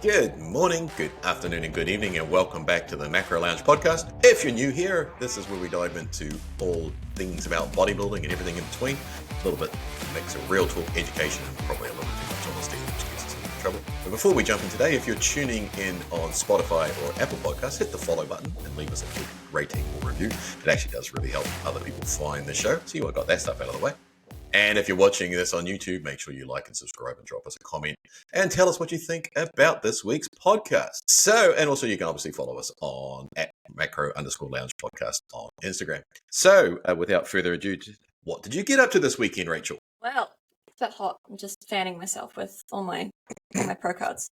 Good morning, good afternoon, and good evening, and welcome back to the Macro Lounge podcast. If you're new here, this is where we dive into all things about bodybuilding and everything in between. A little bit mix of real talk, education, and probably a little too much honesty, which gets us into trouble. But before we jump in today, if you're tuning in on Spotify or Apple Podcasts, hit the follow button and leave us a good rating or review. It actually does really help other people find the show. So you got that stuff out of the way. And if you're watching this on YouTube, make sure you like and subscribe and drop us a comment and tell us what you think about this week's podcast. And also you can obviously follow us on @macro_lounge podcast on Instagram. So without further ado, what did you get up to this weekend, Rachel? Well, it's a bit hot. I'm just fanning myself with all my pro cards.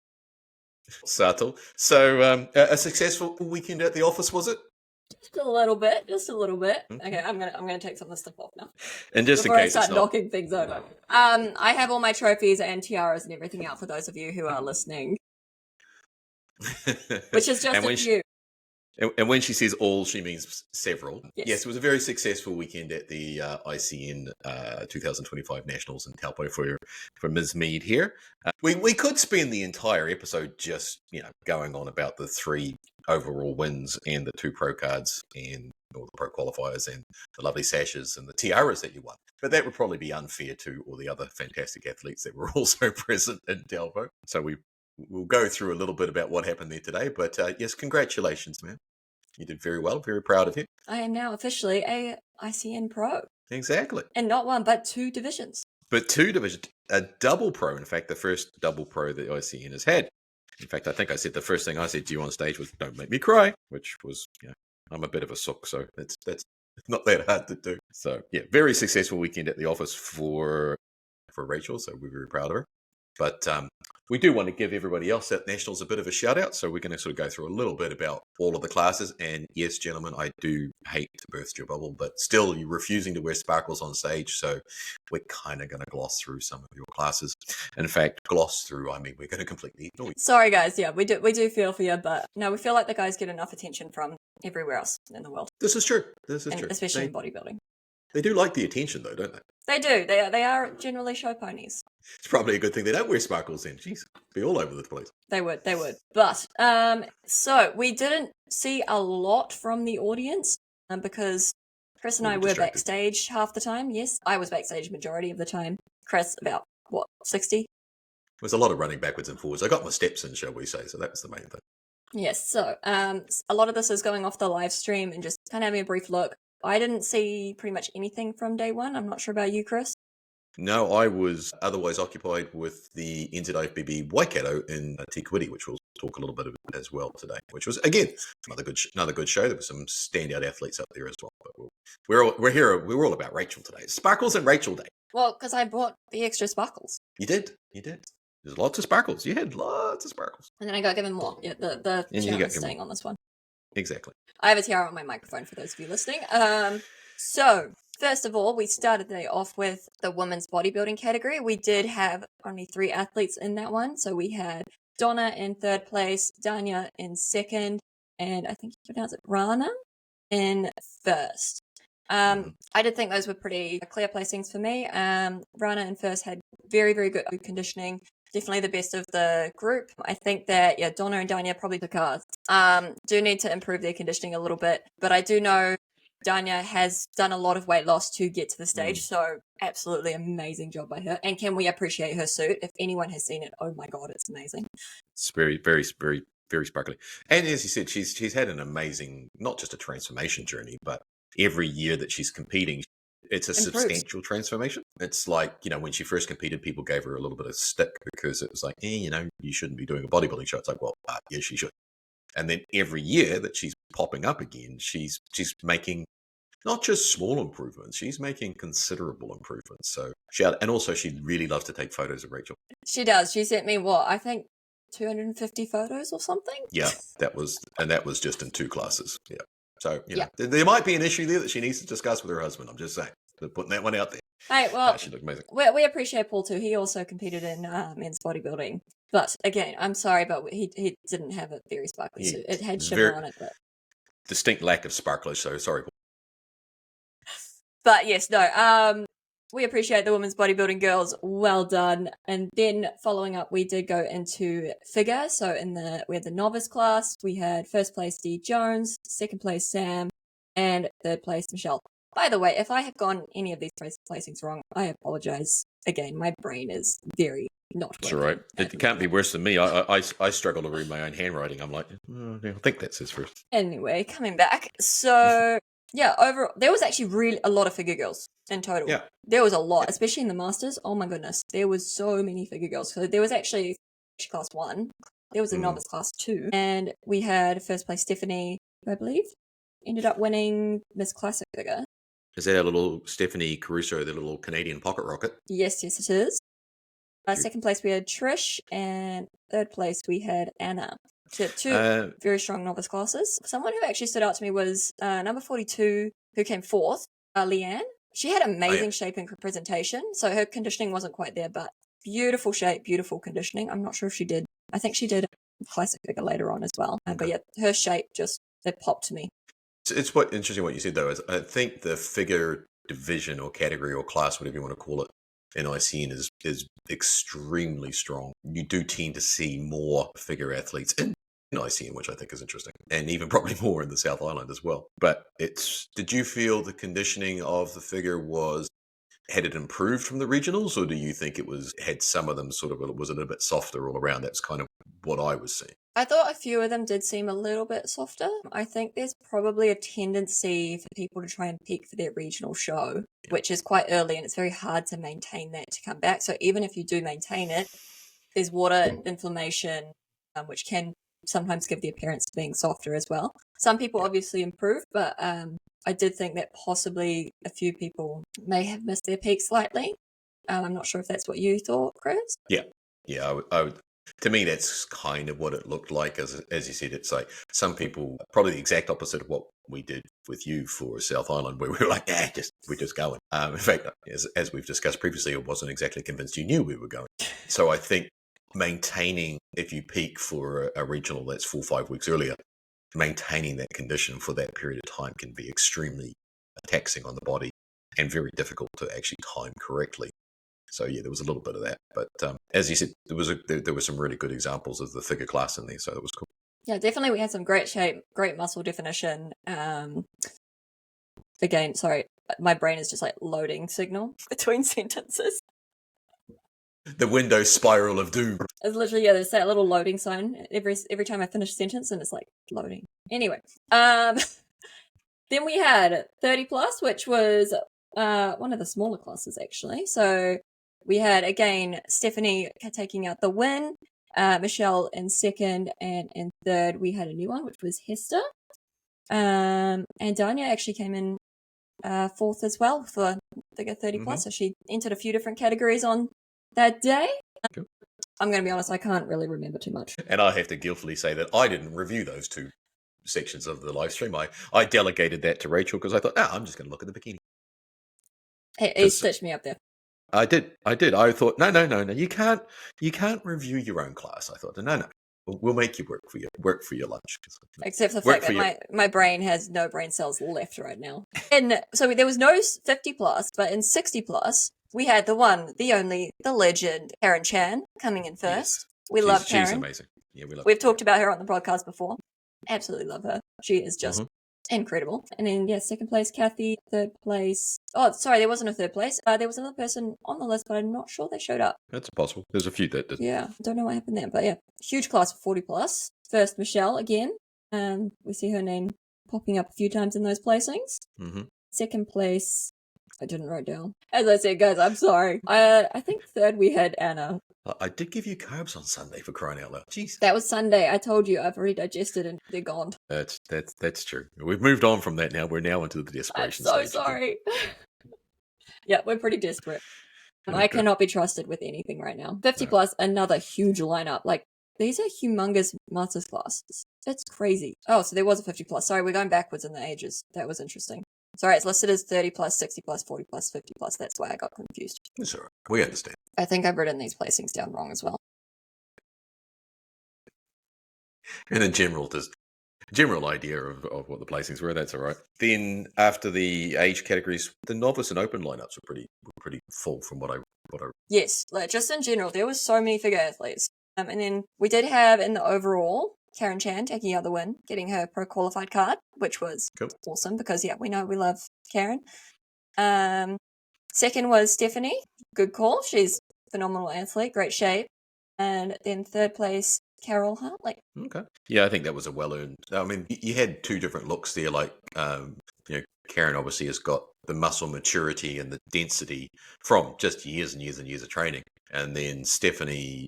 Subtle. So a successful weekend at the office, was it? Just a little bit. Okay, I'm gonna take some of this stuff off now. And just before in case I start knocking things over. I have all my trophies and tiaras and everything out for those of you who are listening. Which is just a few. And when she says all, she means several. Yes, it was a very successful weekend at the ICN 2025 Nationals in Taupō for Ms. Mead here. We could spend the entire episode just going on about the 3 overall wins and the 2 pro cards and all the pro qualifiers and the lovely sashes and the tiaras that you won. But that would probably be unfair to all the other fantastic athletes that were also present in Taupō. So we'll go through a little bit about what happened there today. But yes, congratulations, man. You did very well. Very proud of you. I am now officially a ICN pro. Exactly. And not 1, but 2 divisions. But 2 divisions. A double pro. In fact, the first double pro that ICN has had. In fact, I think I said the first thing I said to you on stage was, "Don't make me cry," which was, I'm a bit of a sook, so that's not that hard to do. So, yeah, very successful weekend at the office for Rachel, so we're very proud of her. But we do want to give everybody else at Nationals a bit of a shout out. So we're going to sort of go through a little bit about all of the classes. And yes, gentlemen, I do hate to burst your bubble, but still you're refusing to wear sparkles on stage. So we're kind of going to gloss through some of your classes. In fact, gloss through, I mean, we're going to completely ignore you. Sorry, guys. Yeah, we do feel for you, but no, we feel like the guys get enough attention from everywhere else in the world. This is true. This is true. Especially in bodybuilding. They do like the attention, though, don't they? They do. They are generally show ponies. It's probably a good thing they don't wear sparkles then. Jeez, be all over the place. They would. But, so we didn't see a lot from the audience because Chris and I were backstage half the time. Yes, I was backstage majority of the time. Chris, about, 60? There's a lot of running backwards and forwards. I got my steps in, shall we say, so that was the main thing. Yes, so a lot of this is going off the live stream and just kind of having a brief look. I didn't see pretty much anything from day one. I'm not sure about you, Chris. No, I was otherwise occupied with the NZIFBB Waikato in Te Kuiti, which we'll talk a little bit of as well today, which was, again, another good show. There were some standout athletes up there as well. But we're all about Rachel today. Sparkles and Rachel Day. Well, because I bought the extra sparkles. You did. There's lots of sparkles. You had lots of sparkles. And then I got given more. Yeah, the tiara is staying on this one. Exactly. I have a tiara on my microphone for those of you listening. So, first of all, we started the day off with the women's bodybuilding category. We did have only 3 athletes in that one. So we had Donna in 3rd place, Danya in 2nd, and I think you pronounce it Rana in 1st. I did think those were pretty clear placings for me. Rana in 1st had very, very good conditioning. Definitely the best of the group. I think that, Donna and Danya probably the cards. Do need to improve their conditioning a little bit, but I do know Danya has done a lot of weight loss to get to the stage, so absolutely amazing job by her. And can we appreciate her suit? If anyone has seen it, oh my God, it's amazing. It's very, very, very, very sparkly. And as you said, she's had an amazing, not just a transformation journey, but every year that she's competing, it's a substantial transformation. It's like, when she first competed, people gave her a little bit of stick because it was like, you shouldn't be doing a bodybuilding show. It's like, well, yes, she should. And then every year that she's popping up again, she's making not just small improvements, she's making considerable improvements. So and also she really loves to take photos of Rachel. She does. She sent me I think 250 photos or something. Yeah, that was just in 2 classes. Yeah. So, there might be an issue there that she needs to discuss with her husband. I'm just saying. They're putting that one out there. Hey, well, she looked amazing. We appreciate Paul too. He also competed in men's bodybuilding. But again, I'm sorry, but he didn't have a very sparkly suit. It had shimmer on it. But distinct lack of sparklers, so sorry. But yes, no. We appreciate the women's bodybuilding girls. Well done. And then following up, we did go into figure. So we had the novice class. We had first place Dee Jones, second place Sam, and third place Michelle. By the way, if I have gone any of these placings wrong, I apologize. Again, my brain is very not That's all right. It can't be worse than me. I struggle to read my own handwriting. I'm like, I think that says first. Anyway, coming back. So yeah, overall, there was actually really a lot of figure girls in total. Yeah. There was a lot, especially in the Masters. Oh my goodness. There was so many figure girls. So there was actually class 1. There was a novice class 2. And we had first place Stephanie, who I believe, ended up winning Miss Classic figure. Is that a little Stephanie Caruso, the little Canadian pocket rocket? Yes, it is. Second place we had Trish, and third place we had Anna. So two very strong novice classes. Someone who actually stood out to me was number 42, who came fourth, Leanne. She had amazing shape and presentation, so her conditioning wasn't quite there, but beautiful shape, beautiful conditioning. I'm not sure if she did. I think she did a classic figure later on as well. But yeah, her shape it popped to me. It's what interesting what you said though. Is I think the figure division or category or class, whatever you want to call it, in ICN is extremely strong. You do tend to see more figure athletes in ICN, which I think is interesting, and even probably more in the South Island as well. But did you feel the conditioning of the figure had it improved from the regionals, or do you think had some of them was a little bit softer all around? That's kind of what I was seeing. I thought a few of them did seem a little bit softer. I think there's probably a tendency for people to try and peak for their regional show, which is quite early, and it's very hard to maintain that to come back. So even if you do maintain it, there's water inflammation, which can sometimes give the appearance of being softer as well. Some people obviously improve, but I did think that possibly a few people may have missed their peak slightly. I'm not sure if that's what you thought, Chris. Yeah, I would. To me, that's kind of what it looked like. As you said, it's like some people, probably the exact opposite of what we did with you for South Island, where we were like, we're just going. In fact, as we've discussed previously, I wasn't exactly convinced you knew we were going. So I think maintaining, if you peak for a regional that's 4 or 5 weeks earlier, maintaining that condition for that period of time can be extremely taxing on the body and very difficult to actually time correctly. So yeah, there was a little bit of that, but as you said, there were some really good examples of the figure class in there, so that was cool. Yeah, definitely, we had some great shape, great muscle definition. Again, sorry, my brain is just like loading signal between sentences. The Windows spiral of doom. It's literally there's that little loading sign every time I finish a sentence, and it's like loading. Anyway, then we had 30 plus, which was one of the smaller classes actually. So we had, again, Stephanie taking out the win, Michelle in second, and in third we had a new one, which was Hester. And Dania actually came in fourth as well for figure 30 plus, so she entered a few different categories on that day. Cool. I'm going to be honest, I can't really remember too much. And I have to guiltily say that I didn't review those two sections of the live stream. I delegated that to Rachel because I thought, I'm just going to look at the bikini. He stitched me up there. I did. I thought, no. You can't review your own class. I thought, no. We'll make you work for your lunch. Except for the fact that my brain has no brain cells left right now. And so there was no 50 plus, but in 60 plus, we had the one, the only, the legend, Karen Chan, coming in first. Yes. We love Karen. She's amazing. Yeah, We've talked about her on the podcast before. Absolutely love her. She is just incredible. And then, second place, Kathy. Third place. Oh, sorry, there wasn't a third place. There was another person on the list, but I'm not sure they showed up. That's possible. There's a few that didn't. Yeah, don't know what happened there. But yeah, huge class for 40 plus. First, Michelle again. We see her name popping up a few times in those placings. Second place, I didn't write down. As I said, guys, I'm sorry. I think third we had Anna. I did give you carbs on Sunday, for crying out loud. Jeez. That was Sunday. I told you I've already digested and they're gone. That's true. We've moved on from that now. We're now into the desperation stage. I'm so sorry. Yeah, we're pretty desperate. I cannot be trusted with anything right now. 50 plus, another huge lineup. Like, these are humongous masters classes. That's crazy. Oh, so there was a 50 plus. Sorry, we're going backwards in the ages. That was interesting. Sorry, it's listed as 30 plus, 60 plus, 40 plus, 50 plus. That's why I got confused. It's all right. We understand. I think I've written these placings down wrong as well. And in general, general idea of what the placings were. That's all right. Then after the age categories, the novice and open lineups were pretty full from what I. Yes, like just in general, there was so many figure athletes. And then we did have in the overall Karen Chan taking out the win, getting her pro qualified card, which was Cool. awesome because we know we love Karen. Second was Stephanie. Good call. She's a phenomenal athlete, great shape. And then third place, Carol Hartley. Okay. Yeah, I think that was a well-earned. I mean, you had two different looks there. Like, Karen obviously has got the muscle maturity and the density from just years and years and years of training. And then Stephanie,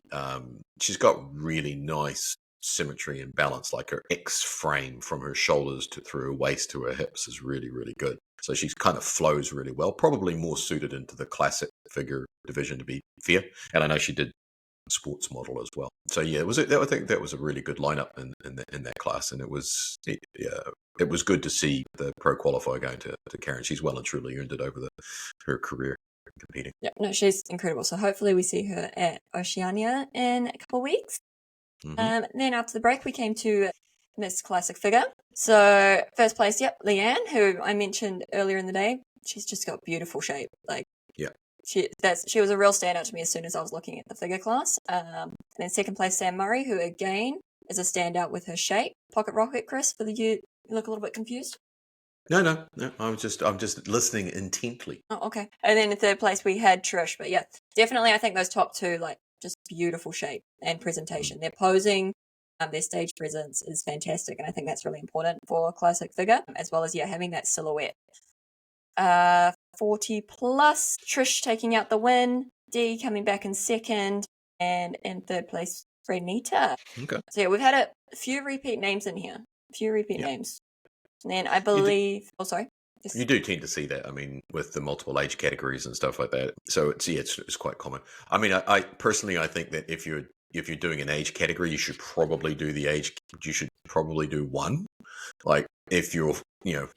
she's got really nice symmetry and balance. Like her X frame from her shoulders through her waist to her hips is really, really good. So she kind of flows really well, probably more suited into the classic figure division, to be fair. And I know she did sports model as well. So yeah, I think that was a really good lineup in that class, and it was good to see the pro qualifier going to Karen. She's well and truly earned it over her career competing. Yeah, no, she's incredible. So hopefully we see her at Oceania in a couple of weeks. Mm-hmm. Then after the break, we came to Miss Classic Figure. So first place, Leanne, who I mentioned earlier in the day. She's just got beautiful shape. Like, yeah. She was a real standout to me as soon as I was looking at the figure class. And then second place, Sam Murray, who again is a standout with her shape. Pocket rocket, Chris, you look a little bit confused. No. I'm just listening intently. Oh, okay. And then in third place we had Trish, but yeah, definitely I think those top two, like, just beautiful shape and presentation. Their posing, their stage presence is fantastic, and I think that's really important for classic figure, as well as having that silhouette. 40 plus, Trish taking out the win, Dee coming back in second, and in third place, Renita. Okay. So we've had a few repeat names in here. Names. And then I believe... Oh, sorry. Yes. You do tend to see that, I mean, with the multiple age categories and stuff like that. So it's quite common. I mean, I personally, I think that if you're doing an age category, you should probably do one. Like if you're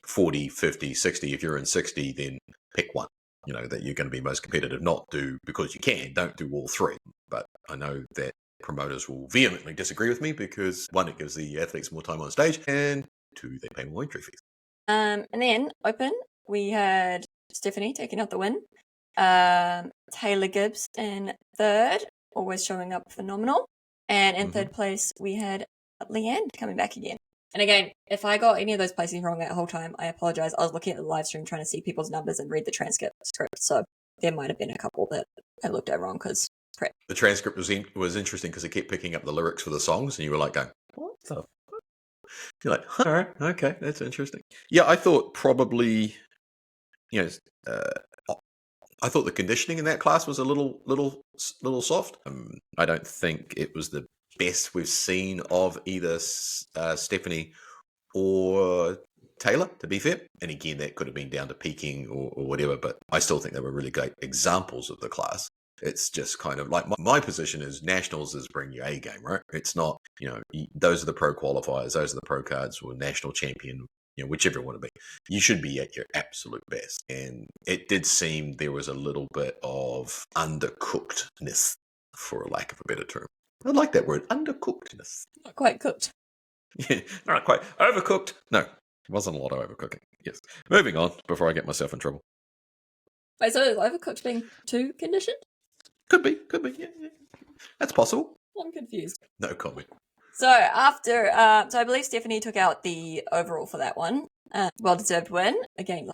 40, 50, 60, if you're in 60, then pick one, that you're going to be most competitive. Not do because you can, don't do all three. But I know that promoters will vehemently disagree with me because one, it gives the athletes more time on stage, and two, they pay more entry fees. And then open, we had Stephanie taking out the win. Taylor Gibbs in third, always showing up phenomenal. And in third place, we had Leanne coming back again. And again, if I got any of those placings wrong that whole time, I apologize. I was looking at the live stream trying to see people's numbers and read the transcript. So there might have been a couple that I looked at wrong because prep. The transcript was interesting because it kept picking up the lyrics for the songs, and you were like going, what the? You're like, all right, okay, that's interesting. Yeah, I thought probably, I thought the conditioning in that class was a little soft. I don't think it was the best we've seen of either Stephanie or Taylor, to be fair. And again, that could have been down to peaking or whatever, but I still think they were really great examples of the class. It's just kind of like my position is nationals is bring your A game, right? It's not, those are the pro qualifiers, those are the pro cards, or national champion, whichever you want to be. You should be at your absolute best. And it did seem there was a little bit of undercookedness, for a lack of a better term. I like that word, undercookedness. Not quite cooked. Yeah, not quite. Overcooked? No, it wasn't a lot of overcooking. Yes. Moving on before I get myself in trouble. Wait, so is overcooked being too conditioned? Could be. Yeah. That's possible. I'm confused. No comment. So after, so I believe Stephanie took out the overall for that one. Well-deserved win. Again,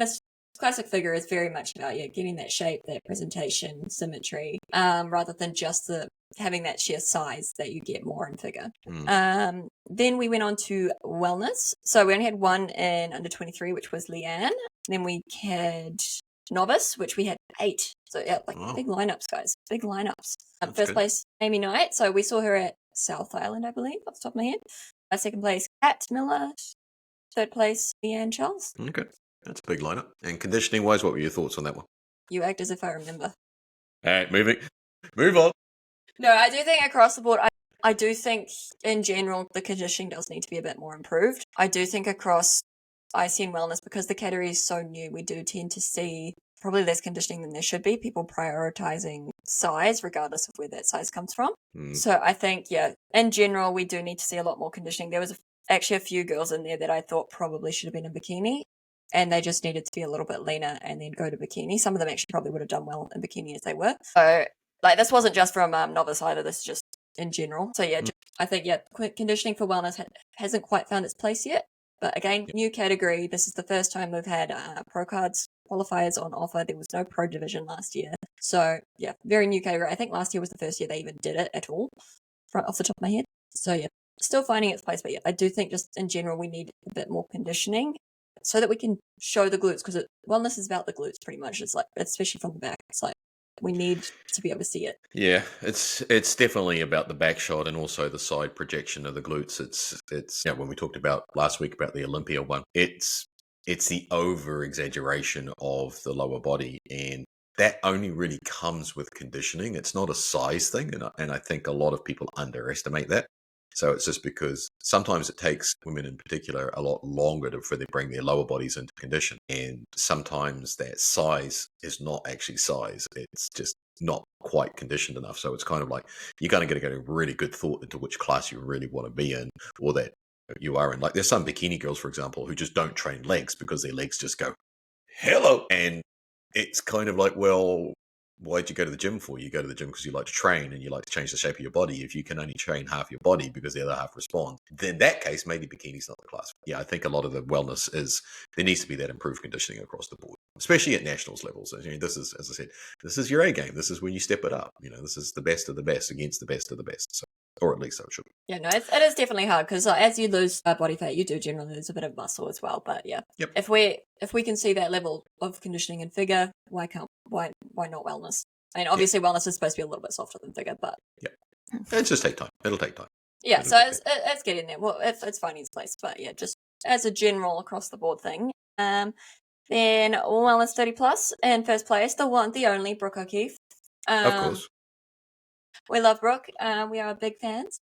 classic figure is very much about getting that shape, that presentation, symmetry, rather than just having that sheer size that you get more in figure. Then we went on to wellness. So we only had one in under 23, which was Leanne. Then we had novice, which we had 8. So big lineups, guys. Big lineups. First place, Amy Knight. So we saw her at South Island, I believe, off the top of my head. Second place, Kat Miller. Third place, Leanne Charles. Okay, that's a big lineup. And conditioning wise, what were your thoughts on that one? You act as if I remember. All right, move on. No, I do think across the board, I do think in general the conditioning does need to be a bit more improved. I do think across ICN Wellness, because the category is so new, we do tend to see probably less conditioning than there should be, people prioritizing size regardless of where that size comes from. So I think, in general, we do need to see a lot more conditioning. There was actually a few girls in there that I thought probably should have been in bikini, and they just needed to be a little bit leaner and then go to bikini. Some of them actually probably would have done well in bikini as they were. So, like, this wasn't just from novice either. This is just in general. So yeah, I think conditioning for wellness hasn't quite found its place yet. But again, new category. This is the first time we've had pro cards qualifiers on offer. There was no pro division last year. So yeah, very new category. I think last year was the first year they even did it at all, right off the top of my head. So yeah, still finding its place. But yeah, I do think just in general we need a bit more conditioning so that we can show the glutes, because wellness is about the glutes pretty much. It's like, especially from the back, it's like we need to be able to see it. Yeah, it's definitely about the back shot and also the side projection of the glutes. It's when we talked about last week about the Olympia one, it's the over exaggeration of the lower body, and that only really comes with conditioning. It's not a size thing, and I think a lot of people underestimate that. So it's just because sometimes it takes women in particular a lot longer before they bring their lower bodies into condition. And sometimes that size is not actually size. It's just not quite conditioned enough. So it's kind of like you're going to get a really good thought into which class you really want to be in, or that you are in. Like there's some bikini girls, for example, who just don't train legs because their legs just go, hello. And it's kind of like, well, why'd you go to the gym for? You go to the gym because you like to train and you like to change the shape of your body. If you can only train half your body because the other half responds, then in that case, maybe bikini's not the class. Yeah, I think a lot of the wellness there needs to be that improved conditioning across the board, especially at nationals levels. I mean, this is, as I said, this is your A game. This is when you step it up. This is the best of the best against the best of the best. So, or at least so it should be. Yeah, no, it is definitely hard because as you lose body fat, you do generally lose a bit of muscle as well. But yeah, if we can see that level of conditioning in figure, why not wellness? I mean, obviously, wellness is supposed to be a little bit softer than figure, but it's just take time. It'll take time. Yeah, so it's getting there. Well, it's finding its place, but yeah, just as a general across the board thing. Then wellness 30 plus in first place, the one, the only Brooke O'Keefe. Of course, we love Brooke. We are big fans.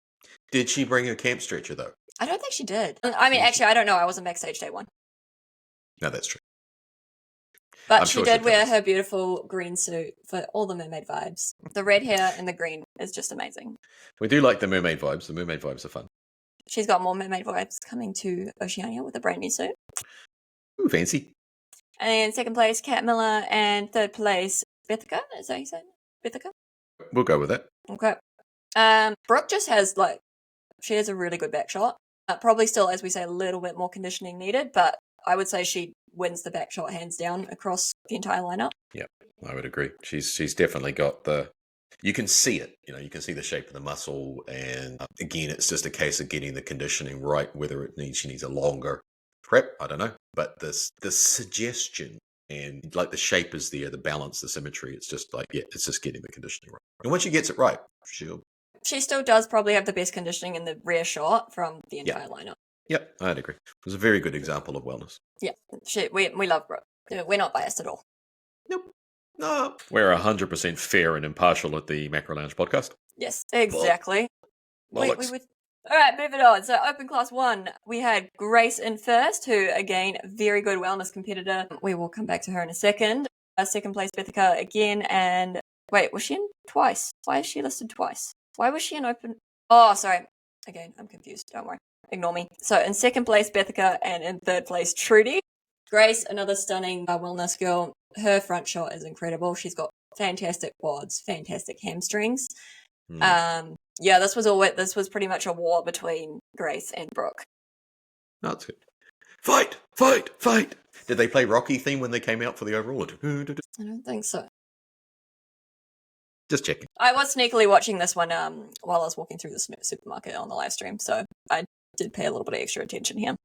Did she bring a camp stretcher though? I don't think she did. I mean, actually, I don't know. I wasn't backstage day one. No, that's true. But she did wear her beautiful green suit for all the mermaid vibes. The red hair and the green is just amazing. We do like the mermaid vibes. The mermaid vibes are fun. She's got more mermaid vibes coming to Oceania with a brand new suit. Ooh, fancy. And then second place, Kat Miller, and third place, Bithica. Is that how you say it? Bithica? We'll go with that. Okay. Brooke just has, she has a really good back shot. Probably still, as we say, a little bit more conditioning needed, but I would say she wins the back shot hands down across the entire lineup. Yeah, I would agree. She's definitely got you can see it, you can see the shape of the muscle, and again, it's just a case of getting the conditioning right, whether she needs a longer prep, I don't know, but the suggestion and like the shape is there, the balance, the symmetry, it's just it's just getting the conditioning right. And once she gets it right, she still does probably have the best conditioning in the rear shot from the entire lineup. Yep, I'd agree. It was a very good example of wellness. Yeah, we love Brooke. We're not biased at all. Nope. No. We're 100% fair and impartial at the Macro Lounge podcast. Yes, exactly. All right, moving on. So open class 1, we had Grace in first, who, again, very good wellness competitor. We will come back to her in a second. Second place, Bithica again. And wait, was she in twice? Why is she listed twice? Why was she in open? Oh, sorry. Again, I'm confused. Don't worry. Ignore me. So in second place, Bithica, and in third place, Trudy. Grace, another stunning wellness girl. Her front shot is incredible. She's got fantastic quads, fantastic hamstrings. This was pretty much a war between Grace and Brooke. That's good. Fight, fight, fight. Did they play Rocky theme when they came out for the overall? I don't think so. Just checking. I was sneakily watching this one while I was walking through the supermarket on the live stream, so I did pay a little bit of extra attention here.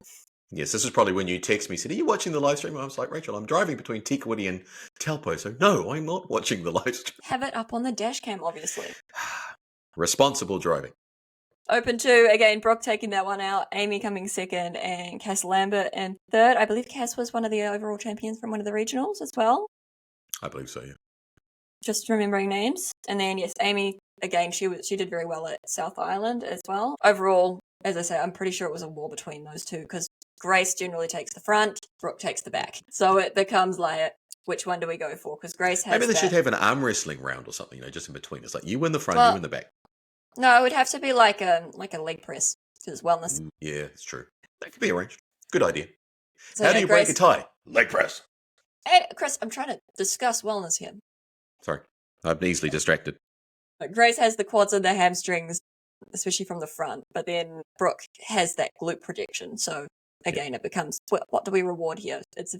Yes, this is probably when you text me, said, are you watching the live stream? I was like, Rachel, I'm driving between Tikawiti and Taupō, so no, I'm not watching the live stream. Have it up on the dash cam, obviously. Responsible driving. Open 2, again, Brooke taking that one out, Amy coming second, and Cass Lambert in third. I believe Cass was one of the overall champions from one of the regionals as well. I believe so, yeah. Just remembering names. And then, yes, Amy, again, she did very well at South Island as well. Overall, as I say, I'm pretty sure it was a war between those two, because Grace generally takes the front, Brooke takes the back. So it becomes which one do we go for? Because Grace has Maybe they should have an arm wrestling round or something, just in between. It's like you win the front, you win the back. No, it would have to be like a leg press. because it's wellness. Yeah, it's true. That could be arranged. Good idea. So, How yeah, do you break Grace, a tie? Leg press. Hey, Chris, I'm trying to discuss wellness here. Sorry, I'm easily distracted. Grace has the quads and the hamstrings, especially from the front, but then Brooke has that glute projection. So again, it becomes, what do we reward here? It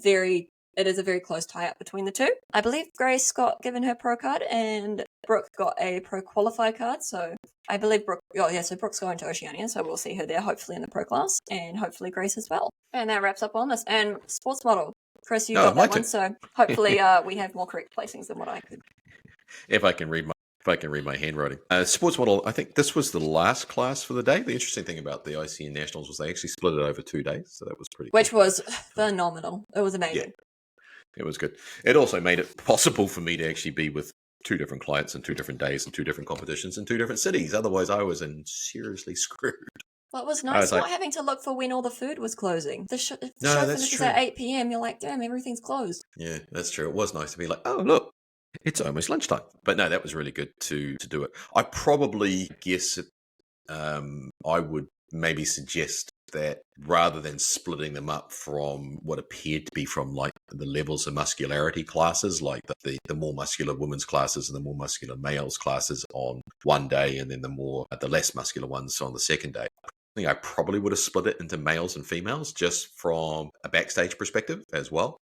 is a very close tie-up between the two. I believe Grace got given her pro card and Brooke got a pro qualify card. So I believe so Brooke's going to Oceania, so we'll see her there hopefully in the pro class, and hopefully Grace as well. And that wraps up wellness. And sports model. Chris, you got that one, so hopefully we have more correct placings than what I could. If I can read my handwriting. Sports model, I think this was the last class for the day. The interesting thing about the ICN Nationals was they actually split it over 2 days, so that was pretty Which cool. was phenomenal. It was amazing. Yeah, it was good. It also made it possible for me to actually be with 2 different clients and 2 different days and 2 different competitions in 2 different cities. Otherwise, I was seriously screwed. Well, it was nice not having to look for when all the food was closing. The show finishes at 8 p.m. You're like, damn, everything's closed. Yeah, that's true. It was nice to be like, oh, look, it's almost lunchtime. But no, that was really good to do it. I probably guess I would maybe suggest that rather than splitting them up from what appeared to be from like the levels of muscularity classes, like the more muscular women's classes and the more muscular males classes on one day, and then the less muscular ones on the second day. I think I probably would have split it into males and females just from a backstage perspective as well.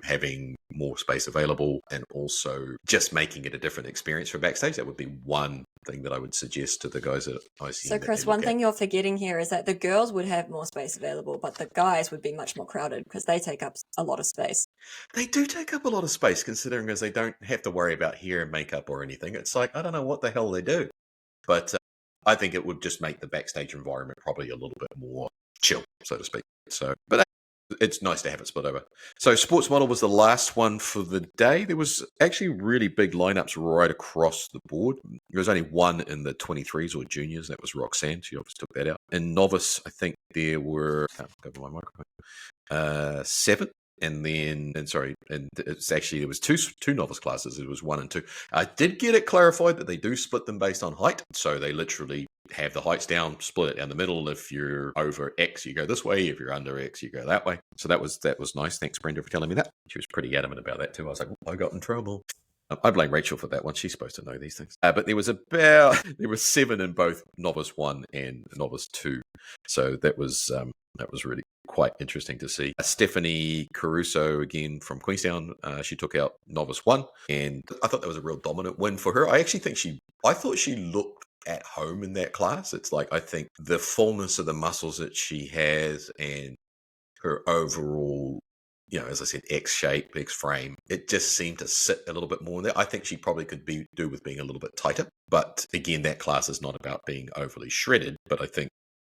Having more space available and also just making it a different experience for backstage. That would be one thing that I would suggest to the guys at ICN. So, Chris, one thing you're forgetting here is that the girls would have more space available, but the guys would be much more crowded because they take up a lot of space. They do take up a lot of space, considering as they don't have to worry about hair and makeup or anything. It's like, I don't know what the hell they do. But I think it would just make the backstage environment probably a little bit more chill, so to speak. But it's nice to have it split over. So sports model was the last one for the day. There was actually really big lineups right across the board. There was only one in the 23s or juniors. That was Roxanne. She obviously took that out. In novice, I think there were, I can't go by my microphone, 7. And it's actually, there was two novice classes. It was 1 and 2. I did get it clarified that they do split them based on height. So they literally have the heights down, split it down the middle. If you're over X, you go this way. If you're under X, you go that way. So that was nice. Thanks, Brenda, for telling me that. She was pretty adamant about that too. I was like, I got in trouble. I blame Rachel for that one. She's supposed to know these things. But there were 7 in both novice 1 and novice 2. So that was really quite interesting to see. Stephanie Caruso, again from Queenstown, she took out novice 1, and I thought that was a real dominant win for her. I thought she looked at home in that class. It's like, I think the fullness of the muscles that she has and her overall, as I said, X shape, X frame, it just seemed to sit a little bit more in there. I think she probably could do with being a little bit tighter. But again, that class is not about being overly shredded, but I think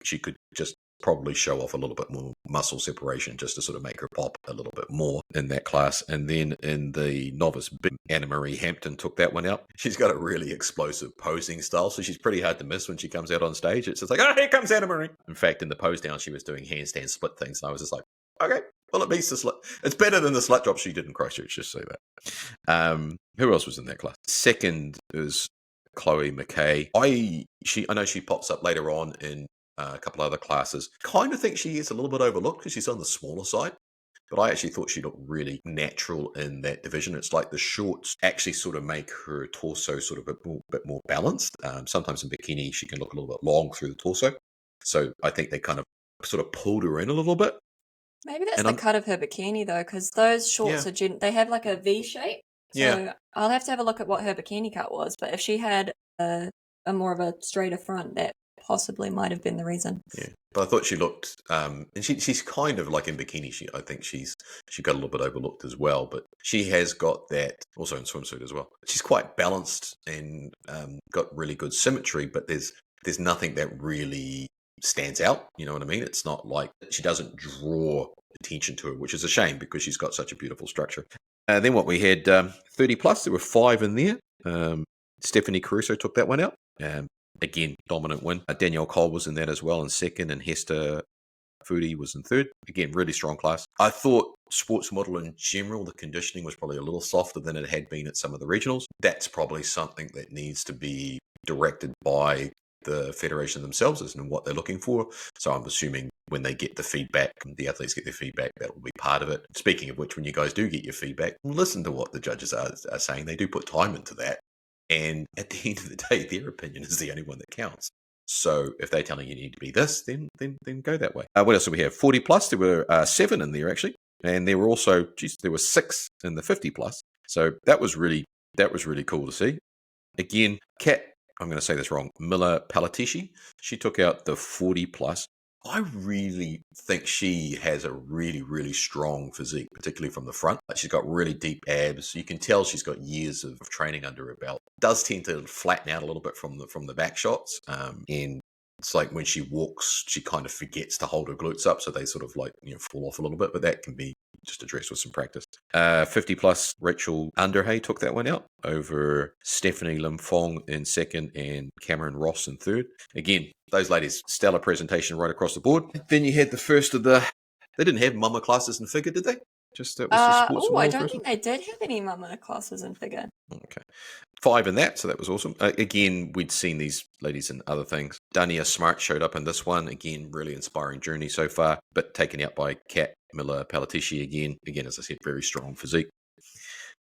she could just probably show off a little bit more muscle separation just to sort of make her pop a little bit more in that class. And then in the novice, Anna Marie Hampton took that one out. She's got a really explosive posing style, so she's pretty hard to miss when she comes out on stage. It's just like, oh, here comes Anna Marie. In fact, in the pose down, she was doing handstand split things, and I was just like, okay, well, at least it's better than the slut drop she did in Christchurch, just say that. Who else was in that class? Second is Chloe McKay. I know she pops up later on in a couple other classes. Kind of think she is a little bit overlooked because she's on the smaller side, but I actually thought she looked really natural in that division. It's like the shorts actually sort of make her torso sort of a bit more balanced. Sometimes in bikini, she can look a little bit long through the torso. So I think they kind of sort of pulled her in a little bit. Maybe that's the cut of her bikini, though, because those shorts they have like a V shape. So I'll have to have a look at what her bikini cut was. But if she had a more of a straighter front, that possibly might have been the reason. Yeah, but I thought she looked, and she's kind of like in bikini. I think she got a little bit overlooked as well, but she has got that also in swimsuit as well. She's quite balanced and got really good symmetry, but there's nothing that really stands out. You know what I mean? It's not like she doesn't draw attention to her, which is a shame because she's got such a beautiful structure. Then what we had 30 plus, there were 5 in there. Stephanie Caruso took that one out. Again, dominant win. Danielle Cole was in that as well in second, and Hester Foodie was in third. Again, really strong class. I thought sports model in general, the conditioning was probably a little softer than it had been at some of the regionals. That's probably something that needs to be directed by the federation themselves as to what they're looking for. So I'm assuming when they get the feedback, the athletes get their feedback, that will be part of it. Speaking of which, when you guys do get your feedback, listen to what the judges are saying. They do put time into that. And at the end of the day, their opinion is the only one that counts. So if they're telling you need to be this, then go that way. What else do we have? 40 plus. There were 7 in there actually, and there were also, there were 6 in the 50 plus. So that was really cool to see. Again, Kat, I'm going to say this wrong, Miller Palatishi, she took out the 40 plus. I really think she has a really, really strong physique, particularly from the front. She's got really deep abs. You can tell she's got years of training under her belt. Does tend to flatten out a little bit from the back shots. And it's like when she walks, she kind of forgets to hold her glutes up, so they sort of fall off a little bit. But that can be just addressed with some practice. 50 plus, Rachel Underhay took that one out over Stephanie Lim Fong in second and Cameron Ross in third. Again, those ladies, stellar presentation right across the board. Then you had the first of they didn't have mama classes in figure, did they? Just that was the sports. I don't think they did have any mama classes in figure. Okay. 5 in that, so that was awesome. Again, we'd seen these ladies in other things. Dania Smart showed up in this one. Again, really inspiring journey so far, but taken out by Kat Miller Palatishi again. Again, as I said, very strong physique.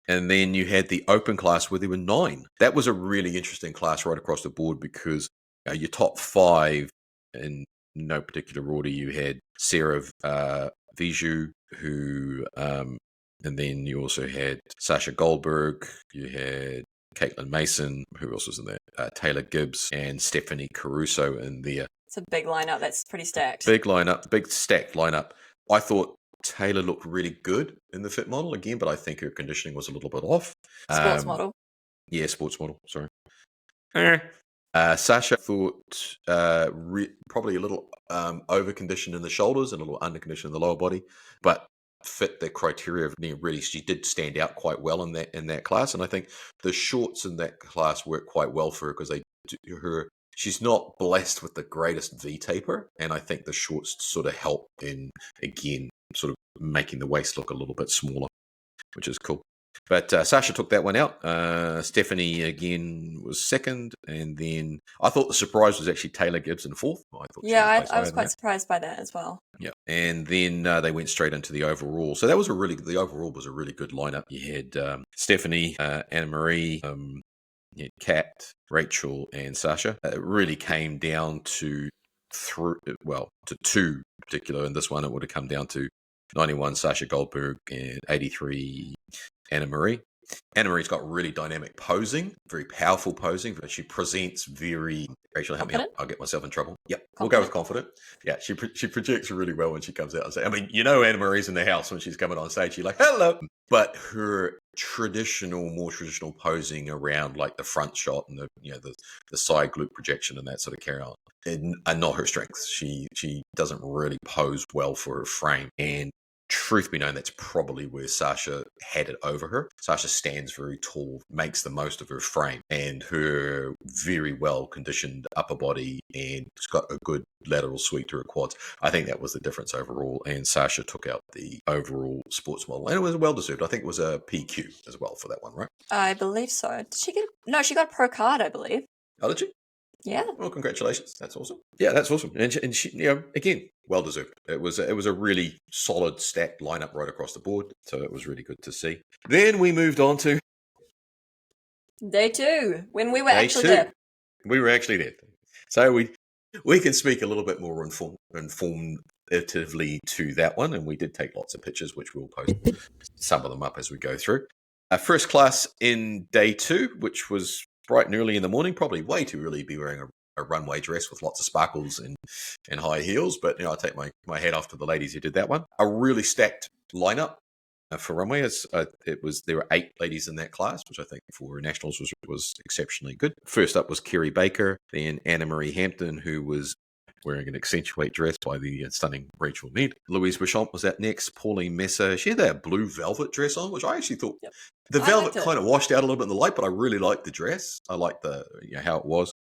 And then you had the open class where there were 9. That was a really interesting class right across the board because your top 5, in no particular order, you had Sarah Viju, who, and then you also had Sasha Goldberg, you had Caitlin Mason, who else was in there? Taylor Gibbs and Stephanie Caruso in there. It's a big lineup. That's pretty stacked. Big lineup, big stacked lineup. I thought Taylor looked really good in the fit model again, but I think her conditioning was a little bit off. Sports model. Yeah, sports model. Sorry. Sasha thought probably a little over-conditioned in the shoulders and a little under-conditioned in the lower body, but fit the criteria of really. She did stand out quite well in that class, and I think the shorts in that class work quite well for her because she's not blessed with the greatest V taper, and I think the shorts sort of help in again sort of making the waist look a little bit smaller, which is cool. But Sasha took that one out. Stephanie, again, was second. And then I thought the surprise was actually Taylor Gibbs in fourth. I was quite surprised by that as well. Yeah. And then they went straight into the overall. So that was the overall was a really good lineup. You had Stephanie, Anna-Marie, you had Kat, Rachel, and Sasha. It really came down to 2 in particular. In this one, it would have come down to 91 Sasha Goldberg and 83 Anna-Marie. Anna-Marie's got really dynamic posing, very powerful posing. She presents very... Rachel, help me out. I'll get myself in trouble. Yep, we'll go with confident. Yeah, she projects really well when she comes out. Anna-Marie's in the house when she's coming on stage. She's like, hello! But her more traditional posing around like the front shot and the side glute projection and that sort of carry on are not her strengths. She doesn't really pose well for her frame. And truth be known, that's probably where Sasha had it over her. Sasha stands very tall, makes the most of her frame and her very well conditioned upper body, and it's got a good lateral sweep to her quads. I think that was the difference overall, and Sasha took out the overall sports model, and it was well deserved. I think it was a PQ as well for that one, right? I believe so. Did she get? No, she got a pro card, I believe. Oh, did she? Yeah. Well, congratulations. That's awesome. Yeah, that's awesome. And she, again, well deserved. It was a really solid stacked lineup right across the board. So it was really good to see. Then we moved on to day 2, when we were actually there. We were actually there. So we can speak a little bit more informatively to that one, and we did take lots of pictures, which we'll post some of them up as we go through. First class in day 2, which was bright and early in the morning, probably way too early to be wearing a runway dress with lots of sparkles and high heels. But I take my hat off to the ladies who did that one. A really stacked lineup for runway. There were 8 ladies in that class, which I think for nationals was exceptionally good. First up was Kerry Baker, then Anna-Marie Hampton, who was wearing an accentuate dress by the stunning Rachel Mead. Louise Bouchamp was out next. Pauline Messer, she had that blue velvet dress on, which I actually thought the velvet kind of washed out a little bit in the light, but I really liked the dress. I liked the how it was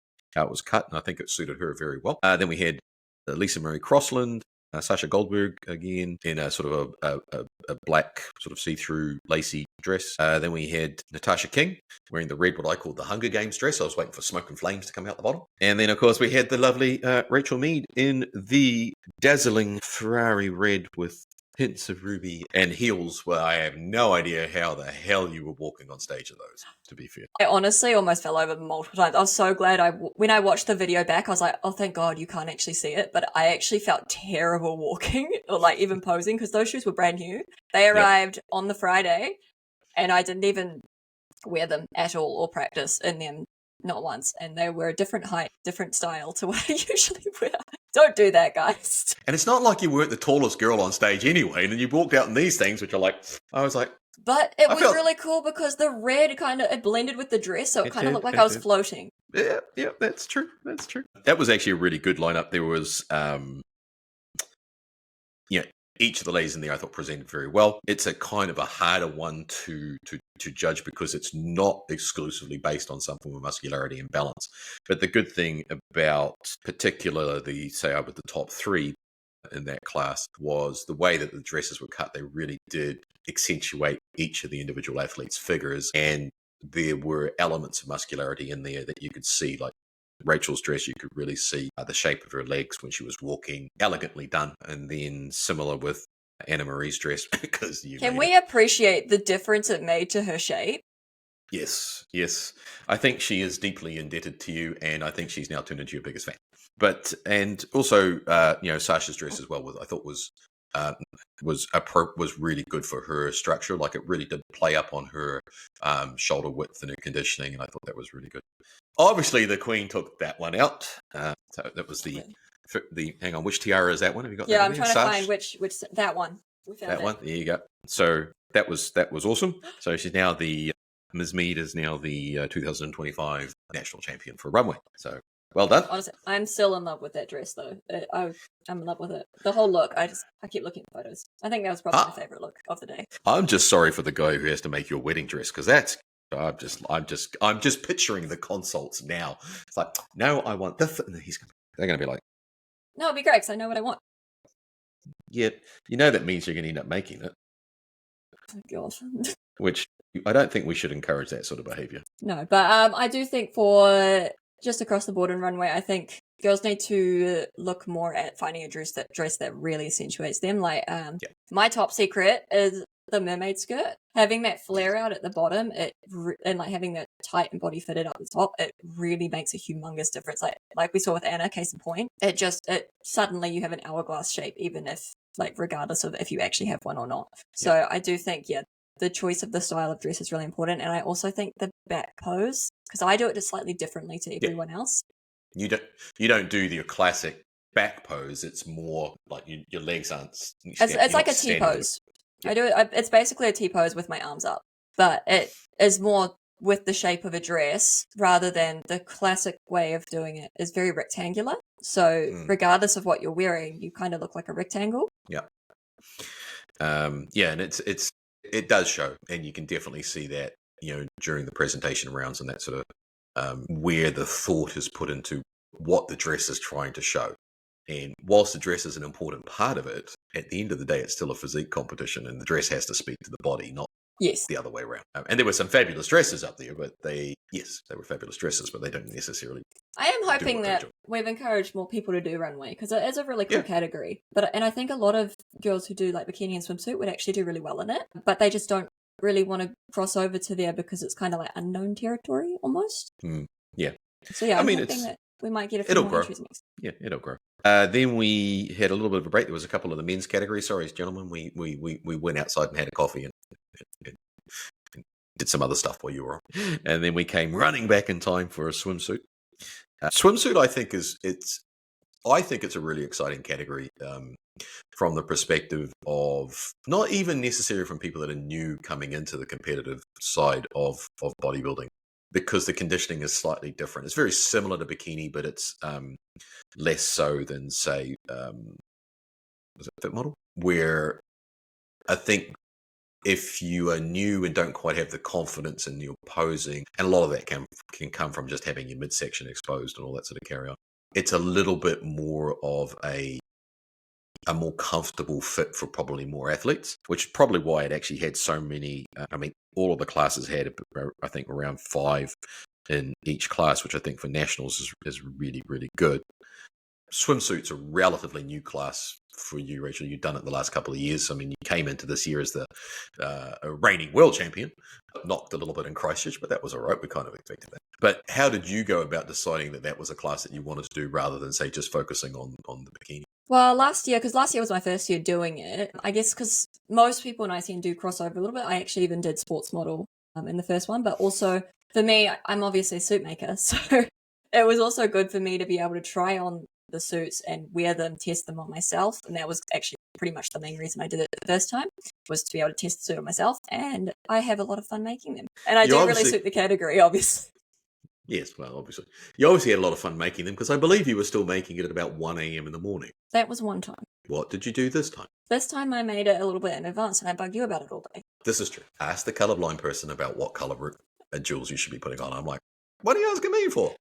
cut, and I think it suited her very well. Then we had Lisa Marie Crossland, Sasha Goldberg again in a sort of a black sort of see-through lacy dress. Then we had Natasha King wearing the red, what I call the Hunger Games dress. I was waiting for smoke and flames to come out the bottom. And then, of course, we had the lovely Rachel Mead in the dazzling Ferrari red with hints of ruby and heels where I have no idea how the hell you were walking on stage in those, to be fair. I honestly almost fell over multiple times. I was so glad when I watched the video back, I was like, oh, thank God you can't actually see it. But I actually felt terrible walking or like even posing because those shoes were brand new. They arrived on the Friday and I didn't even wear them at all or practice in them, not once. And they were a different height, different style to what I usually wear. Don't do that, guys. And it's not like you weren't the tallest girl on stage anyway, and then you walked out in these things, which are like, I was like... But it was really cool because the red kind of, it blended with the dress, so it kind of looked like I was floating. Yeah, that's true. That was actually a really good lineup. There was, each of the ladies in there I thought presented very well. It's a kind of a harder one to judge because it's not exclusively based on some form of muscularity and balance. But the good thing about particularly, say, over the top three in that class was the way that the dresses were cut. They really did accentuate each of the individual athletes' figures, and there were elements of muscularity in there that you could see, like Rachel's dress, you could really see the shape of her legs when she was walking, elegantly done. And then similar with Anna Marie's dress, because Can we appreciate the difference it made to her shape? Yes. I think she is deeply indebted to you, and I think she's now turned into your biggest fan. But, and also, Sasha's dress as well, I thought was really good for her structure. Like, it really did play up on her shoulder width and her conditioning, and I thought that was really good. Obviously, the Queen took that one out. So that was the hang on, which tiara is that one? Have you got that? Yeah, I'm trying to find which that one. We found that one. There you go. So that was awesome. So she's now Ms. Mead is now the 2025 national champion for Runway. So well done. Honestly, I'm still in love with that dress, though. I'm in love with it. The whole look. I keep looking at photos. I think that was probably my favorite look of the day. I'm just sorry for the guy who has to make your wedding dress, because that's. I'm just picturing the consults now. It's like, no, I want this. And they're going to be like, no, it'd be great because I know what I want. Yeah, that means you're going to end up making it. Oh, God. Which I don't think we should encourage that sort of behavior. No, but I do think for just across the board in Runway, I think girls need to look more at finding a dress that really accentuates them. Like, my top secret is the mermaid skirt. Having that flare out at the bottom, and like having that tight and body fitted up the top, it really makes a humongous difference. Like we saw with Anna, case in point, it suddenly you have an hourglass shape, even if regardless of if you actually have one or not. So I do think the choice of the style of dress is really important, and I also think the back pose, because I do it just slightly differently to everyone else. You don't do your classic back pose. It's more like your legs aren't. It's like a T pose. I do it. It's basically a T pose with my arms up, but it is more with the shape of a dress rather than the classic way of doing it is very rectangular. So regardless of what you're wearing, you kind of look like a rectangle. Yeah. And it does show, and you can definitely see that during the presentation rounds and that sort of where the thought is put into what the dress is trying to show. And whilst the dress is an important part of it, at the end of the day, it's still a physique competition, and the dress has to speak to the body, not the other way around. And there were some fabulous dresses up there, but they were fabulous dresses, but they don't necessarily. I am hoping that we've encouraged more people to do Runway, because it is a really cool category. And I think a lot of girls who do like bikini and swimsuit would actually do really well in it, but they just don't really want to cross over to there because it's kind of like unknown territory almost. Yeah. So yeah, I'm hoping that we might get a few more entries next. Yeah, it'll grow. Then we had a little bit of a break. There was a couple of the men's category. Sorry, gentlemen. We went outside and had a coffee and did some other stuff while you were on. And then we came running back in time for a swimsuit. Swimsuit, I think it's a really exciting category from the perspective of not even necessarily from people that are new coming into the competitive side of bodybuilding, because the conditioning is slightly different. It's very similar to bikini, but it's less so than, say, was it Fit Model? Where I think if you are new and don't quite have the confidence in your posing, and a lot of that can come from just having your midsection exposed and all that sort of carry on, it's a little bit more of a a more comfortable fit for probably more athletes, which is probably why it actually had so many. All of the classes had, I think, around 5 in each class, which I think for nationals is really, really good. Swimsuit's a relatively new class for you, Rachel. You've done it the last couple of years. I mean, you came into this year as the reigning world champion, knocked a little bit in Christchurch, but that was all right. We kind of expected that. But how did you go about deciding that was a class that you wanted to do rather than, say, just focusing on the bikini? Well, last year was my first year doing it. I guess because most people in ICN do cross over a little bit. I actually even did sports model in the first one, but also for me, I'm obviously a suit maker, so it was also good for me to be able to try on the suits and wear them, test them on myself, and that was actually pretty much the main reason I did it the first time, was to be able to test the suit on myself, and I have a lot of fun making them. And I do really suit the category, obviously. Yes, well, obviously. You obviously had a lot of fun making them, because I believe you were still making it at about 1 a.m. in the morning. That was one time. What did you do this time? This time I made it a little bit in advance, and I bugged you about it all day. This is true. I asked the colorblind person about what color jewels you should be putting on. I'm like, what are you asking me for?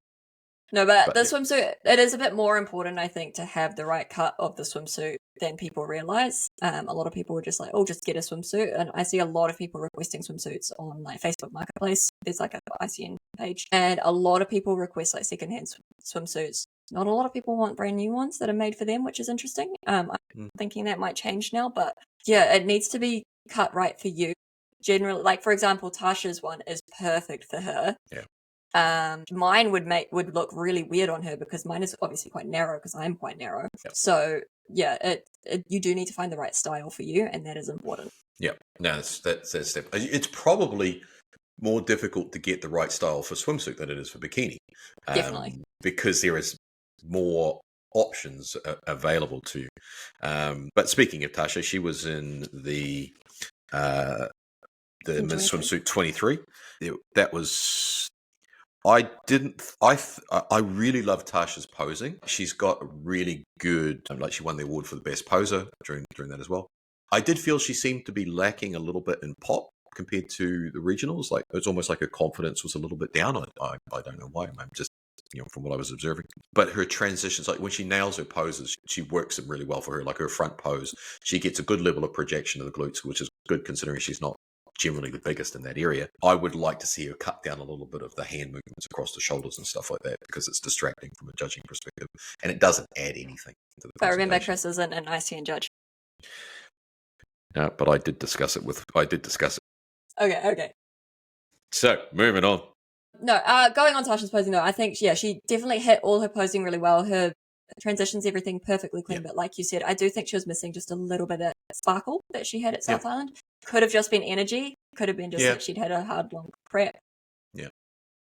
No, but the swimsuit, it is a bit more important, I think, to have the right cut of the swimsuit than people realize. A lot of people were just like, oh, just get a swimsuit. And I see a lot of people requesting swimsuits on like Facebook Marketplace. There's like an ICN page. And a lot of people request like secondhand swimsuits. Not a lot of people want brand new ones that are made for them, which is interesting. I'm thinking that might change now. But yeah, it needs to be cut right for you. Generally, like for example, Tasha's one is perfect for her. Yeah. Mine would look really weird on her because mine is obviously quite narrow because I'm quite narrow. Yep. So yeah, you do need to find the right style for you, and that is important. Yeah, no, that's a step. It's probably more difficult to get the right style for swimsuit than it is for bikini. Definitely, because there is more options available to you. But speaking of Tasha, she was in the men's swimsuit 23. That was. I really love Tasha's posing. She's got a really good, like she won the award for the best poser during that as well. I did feel she seemed to be lacking a little bit in pop compared to the regionals. Like it's almost like her confidence was a little bit down. I don't know why. I'm just, from what I was observing. But her transitions, like when she nails her poses, she works them really well for her. Like her front pose, she gets a good level of projection of the glutes, which is good considering she's not generally the biggest in that area. I would like to see her cut down a little bit of the hand movements across the shoulders and stuff like that because it's distracting from a judging perspective and it doesn't add anything to the But remember, Chris isn't an ICN judge. No, but I did discuss it. Okay. So, moving on. No, going on Tasha's posing though, I think, she definitely hit all her posing really well. Her transitions, everything perfectly clean. But like you said, I do think she was missing just a little bit of sparkle that she had at South Island. Could have just been energy. Could have been just that she'd had a hard, long prep. Yeah.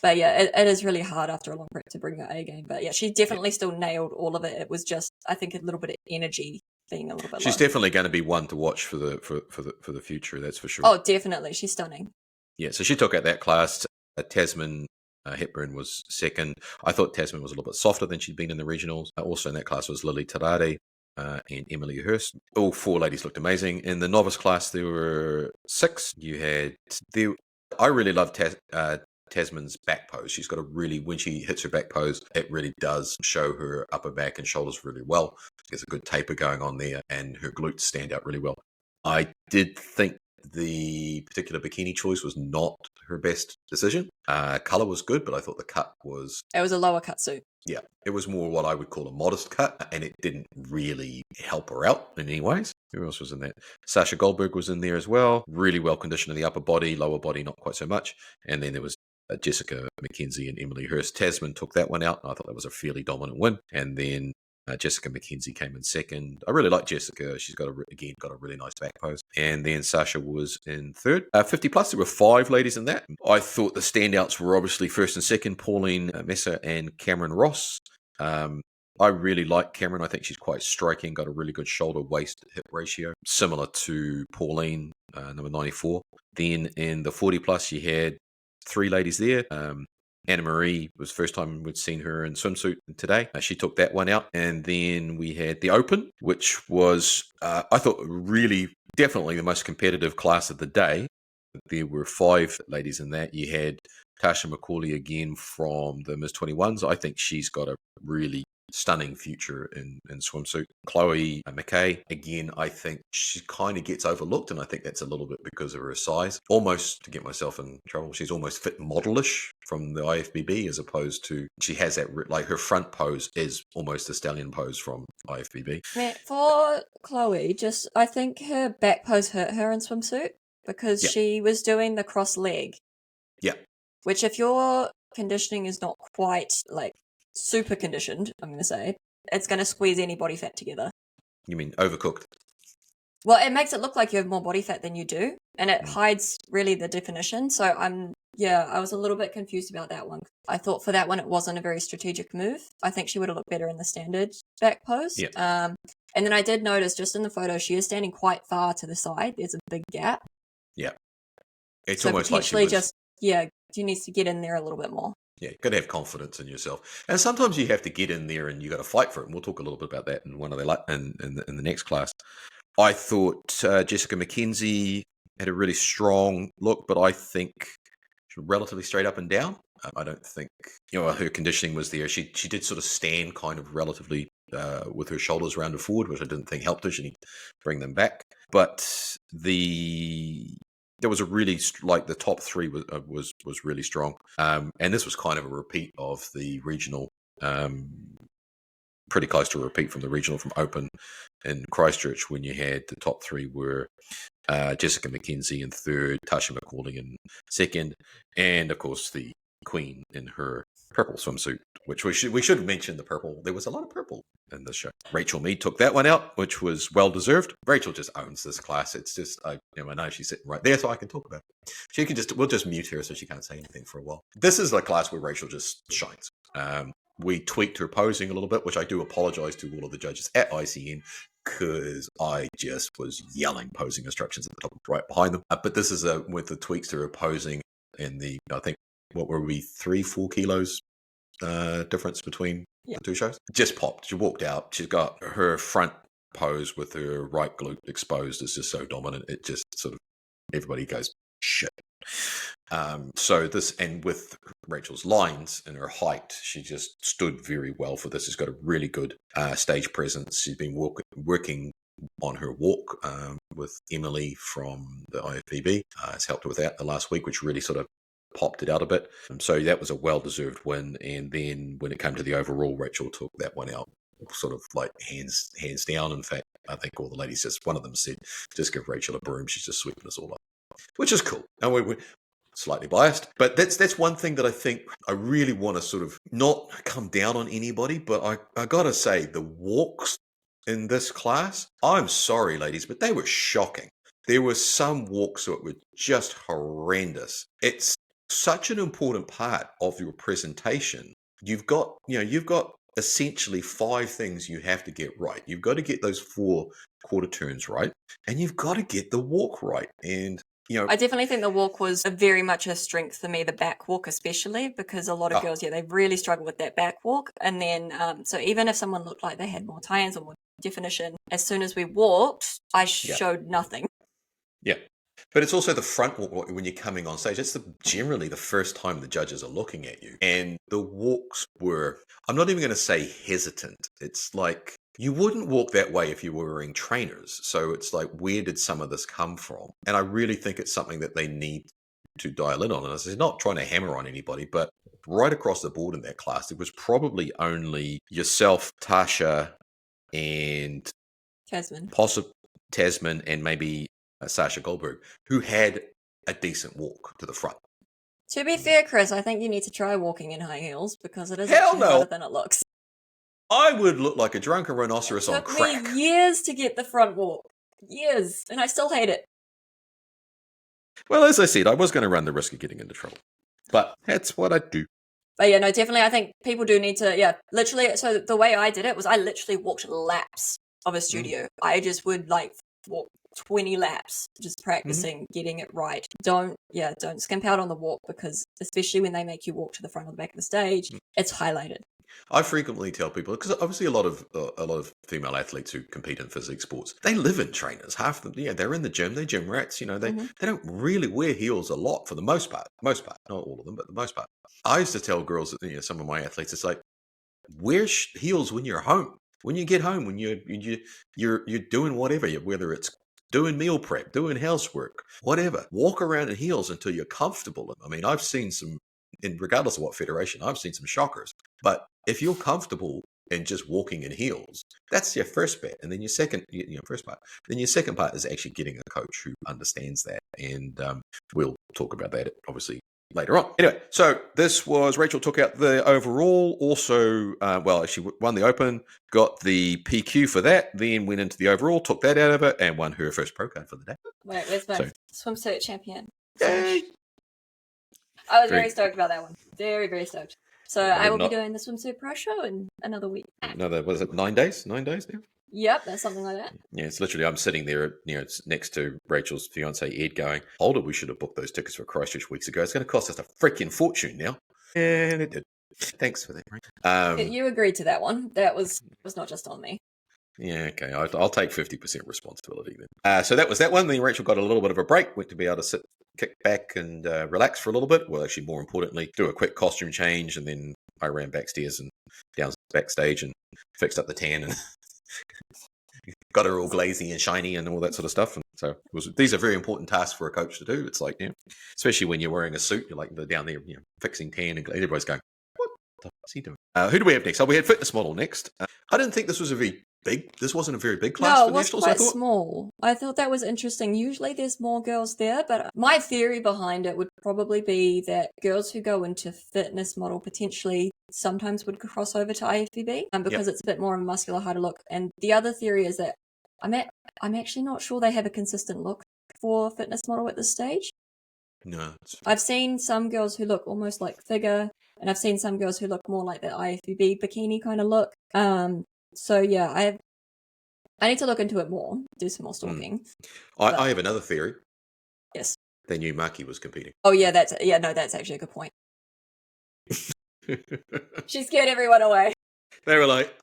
But yeah, it is really hard after a long prep to bring her A game. But yeah, she definitely still nailed all of it. It was just, I think, a little bit of energy being a little bit. She's definitely going to be one to watch for the future. That's for sure. Oh, definitely, she's stunning. Yeah, so she took out that class. Tasman Hepburn was second. I thought Tasman was a little bit softer than she'd been in the regionals. Also in that class was Lily Tarare and Emily Hurst. All 4 ladies looked amazing. In the novice class, there were 6. I really love Tasman's back pose. She's got when she hits her back pose, it really does show her upper back and shoulders really well. There's a good taper going on there, and her glutes stand out really well. I did think the particular bikini choice was not her best decision. Color was good, but I thought the cut was... It was a lower cut suit. Yeah, it was more what I would call a modest cut, and it didn't really help her out in any ways. Who else was in that? Sasha Goldberg was in there as well. Really well conditioned in the upper body, lower body not quite so much. And then there was Jessica McKenzie and Emily Hurst. Tasman took that one out. I thought that was a fairly dominant win. And then Jessica McKenzie came in second. I really like Jessica. She's got a really nice back pose. And then Sasha was in third. 50 plus, there were 5 ladies in that. I thought the standouts were obviously first and second, Pauline Messer and Cameron Ross. I really like Cameron. I think she's quite striking, got a really good shoulder waist hip ratio, similar to Pauline, number 94. Then in the 40 plus, you had 3 ladies there. Anna Marie was the first time we'd seen her in swimsuit today. She took that one out. And then we had the Open, which was, I thought, really definitely the most competitive class of the day. There were 5 ladies in that. You had Tasha McCauley again from the Ms. 21s. I think she's got a really stunning future in swimsuit. Chloe McKay, again, I think she kind of gets overlooked, and I think that's a little bit because of her size. Almost, to get myself in trouble, she's almost fit modelish from the IFBB, as opposed to, she has that, like, her front pose is almost a stallion pose from IFBB. For Chloe, I think her back pose hurt her in swimsuit because she was doing the cross leg. Yeah. Which, if your conditioning is not quite, like, super conditioned, I'm going to say, it's going to squeeze any body fat together. You mean overcooked? Well, it makes it look like you have more body fat than you do, and it hides really the definition. So I was a little bit confused about that one. I thought for that one it wasn't a very strategic move. I think she would have looked better in the standard back pose. Yeah. And then I did notice just in the photo she is standing quite far to the side. There's a big gap. Yeah. It's so almost like she was... she needs to get in there a little bit more. Yeah, you've got to have confidence in yourself, and sometimes you have to get in there and you got to fight for it. And we'll talk a little bit about that in one of the next class. I thought Jessica McKenzie had a really strong look, but I think she was relatively straight up and down. I don't think her conditioning was there. She did sort of stand kind of relatively with her shoulders rounded forward, which I didn't think helped her. She needed to bring them back, but there was a really, like, the top three was really strong, and this was kind of a repeat of the regional, pretty close to a repeat from the regional from Open in Christchurch, when you had the top three were Jessica McKenzie in third, Tasha McCauley in second, and of course the Queen in her purple swimsuit, which we should mention the purple. There was a lot of purple in this show. Rachel Mead took that one out, which was well deserved. Rachel just owns this class. It's just, I know she's sitting right there, so I can talk about it. We'll just mute her so she can't say anything for a while. This is a class where Rachel just shines. We tweaked her posing a little bit, which I do apologize to all of the judges at ICN, because I just was yelling posing instructions at the top right behind them. But this is with the tweaks to her posing in the, I think, what were we, 3-4 kilos difference between the two shows? Just popped. She walked out. She's got her front pose with her right glute exposed is just so dominant. It just sort of, everybody goes, shit. So this, and with Rachel's lines and her height, she just stood very well for this. She's got a really good stage presence. She's been working on her walk with Emily from the IFBB. It's helped her with that the last week, which really sort of popped it out a bit. So that was a well-deserved win. And then when it came to the overall, Rachel took that one out sort of like hands down. In fact, I think all the ladies, one of them said, just give Rachel a broom. She's just sweeping us all up, which is cool. And we're slightly biased, but that's one thing that I think I really want to sort of not come down on anybody, but I gotta say, the walks in this class, I'm sorry, ladies, but they were shocking. There were some walks that were just horrendous. It's such an important part of your presentation. You've got essentially 5 things you have to get right. You've got to get those 4 quarter turns right, and you've got to get the walk right. And I definitely think the walk was very much a strength for me, the back walk especially, because a lot of girls, they really struggle with that back walk. And then, so even if someone looked like they had more tie-ins or more definition, as soon as we walked, I showed nothing. Yeah. But it's also the front walk when you're coming on stage. It's generally the first time the judges are looking at you. And the walks were, I'm not even going to say hesitant. It's like, you wouldn't walk that way if you were wearing trainers. So it's like, where did some of this come from? And I really think it's something that they need to dial in on. And I'm not trying to hammer on anybody, but right across the board in that class, it was probably only yourself, Tasha, and Tasman, and maybe Sasha Goldberg, who had a decent walk to the front. To be fair, Chris, I think you need to try walking in high heels, because it is actually harder than it looks. I would look like a drunken rhinoceros on crack. It took me years to get the front walk. Years. And I still hate it. Well, as I said, I was going to run the risk of getting into trouble. But that's what I do. But yeah, no, definitely, I think people do need to, literally, so the way I did it was I literally walked laps of a studio. I just would, walk 20 laps, just practicing getting it right. Don't skimp out on the walk, because especially when they make you walk to the front or the back of the stage, it's highlighted. I frequently tell people, because obviously a lot of female athletes who compete in physique sports, they live in trainers. Half of them, they're in the gym, they're gym rats. They don't really wear heels a lot for the most part, not all of them, but the most part. I used to tell girls that some of my athletes, it's like, wear heels when you're home. When you get home, when you're doing whatever, whether it's doing meal prep, doing housework, whatever. Walk around in heels until you're comfortable. I mean, I've seen some, and regardless of what federation, I've seen some shockers. But if you're comfortable in just walking in heels, that's your first bet. And then your second, first part. Then your second part is actually getting a coach who understands that. And we'll talk about that, obviously, later on. Anyway, so this was Rachel took out the overall, also, she won the Open, got the PQ for that, then went into the overall, took that out of it, and won her first pro card for the day. Wait, where's my swimsuit champion? Yay! I was very stoked about that one. Very, very stoked. So I will be doing the swimsuit pro show in another week. Was it 9 days? 9 days now? Yep, that's something like that. Yeah, it's literally, I'm sitting there, it's next to Rachel's fiance Ed going, hold it, we should have booked those tickets for Christchurch weeks ago. It's going to cost us a freaking fortune now. And it did. Thanks for that. You agreed to that one. That was not just on me. Yeah, okay. I'll take 50% responsibility then. So that was that one. Then Rachel got a little bit of a break, went to be able to kick back and relax for a little bit. Well, actually, more importantly, do a quick costume change. And then I ran backstage and down backstage and fixed up the tan and got her all glazy and shiny and all that sort of stuff. And so these are very important tasks for a coach to do. It's like, especially when you're wearing a suit, you're like down there, fixing tan and everybody's going, what the fuck's he doing? Who do we have next? Oh, we had fitness model next. I didn't think this was this wasn't a very big class for Nationals. No, it was quite small. I thought that was interesting. Usually there's more girls there, but my theory behind it would probably be that girls who go into fitness model potentially sometimes would cross over to IFBB because it's a bit more of a muscular, harder look. And the other theory is that I'm actually not sure they have a consistent look for fitness model at this stage. No. I've seen some girls who look almost like figure, and I've seen some girls who look more like the IFBB bikini kind of look. So yeah, I need to look into it more, do some more stalking. I have another theory. Yes. They knew Maki was competing. Oh yeah, that's actually a good point. She scared everyone away. They were like,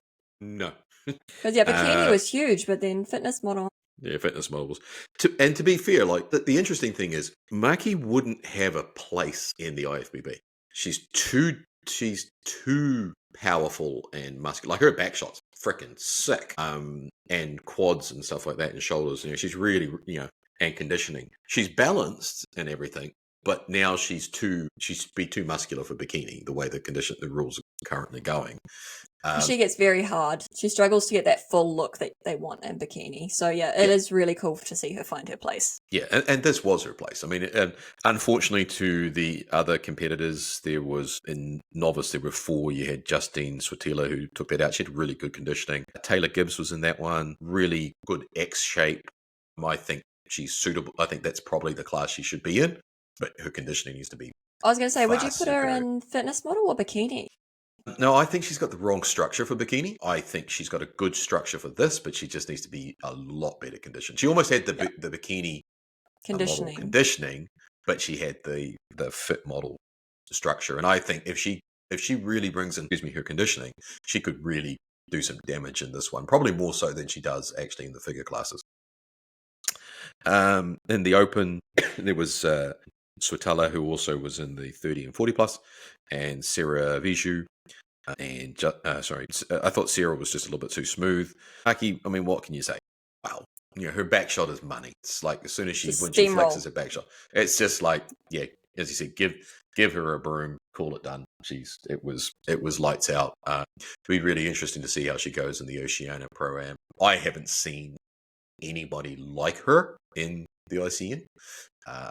no. Because bikini was huge, but then fitness model. Yeah, fitness model was. To be fair, like the interesting thing is, Maki wouldn't have a place in the IFBB. She's too powerful and muscular. Like her back shots, freaking sick. And quads and stuff like that, and shoulders. She's really, and conditioning. She's balanced and everything, but now she's too muscular for bikini. The way the rules are currently going. She gets very hard. She struggles to get that full look that they want in bikini. So yeah, it is really cool to see her find her place. Yeah, and this was her place. I mean, unfortunately to the other competitors, there was in novice there were 4. You had Justine Swatila who took that out. She had really good conditioning. Taylor Gibbs was in that one. Really good X shape. I think she's suitable. I think that's probably the class she should be in, but her conditioning needs to be. I was going to say, would you put her in fitness model or bikini? No, I think she's got the wrong structure for bikini. I think she's got a good structure for this, but she just needs to be a lot better conditioned. She almost had the bikini conditioning, but she had the fit model structure. And I think if she really brings in, her conditioning, she could really do some damage in this one. Probably more so than she does actually in the figure classes. In the Open, there was Swatala, who also was in the 30 and 40 plus, and Sarah Viju. And I thought Sarah was just a little bit too smooth. Maki, I mean, what can you say? Wow, her back shot is money. It's like as soon as she flexes her back shot, it's just like, yeah, as you said, give her a broom, call it done. It was lights out. It'll be really interesting to see how she goes in the Oceania Pro-Am. I haven't seen anybody like her in the ICN.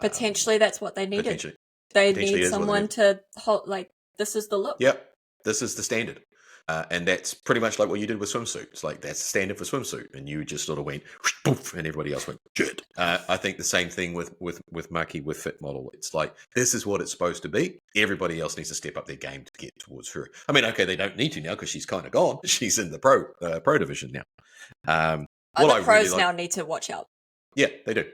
Potentially, that's what they needed. They need someone to hold. Like, this is the look. Yep. This is the standard. And that's pretty much like what you did with swimsuit. It's like, that's the standard for swimsuit. And you just sort of went, whoosh, poof, and everybody else went, good. I think the same thing with Maki, with Fit Model. It's like, this is what it's supposed to be. Everybody else needs to step up their game to get towards her. I mean, okay, they don't need to now because she's kind of gone. She's in the pro division now. Other pros now need to watch out. Yeah, they do.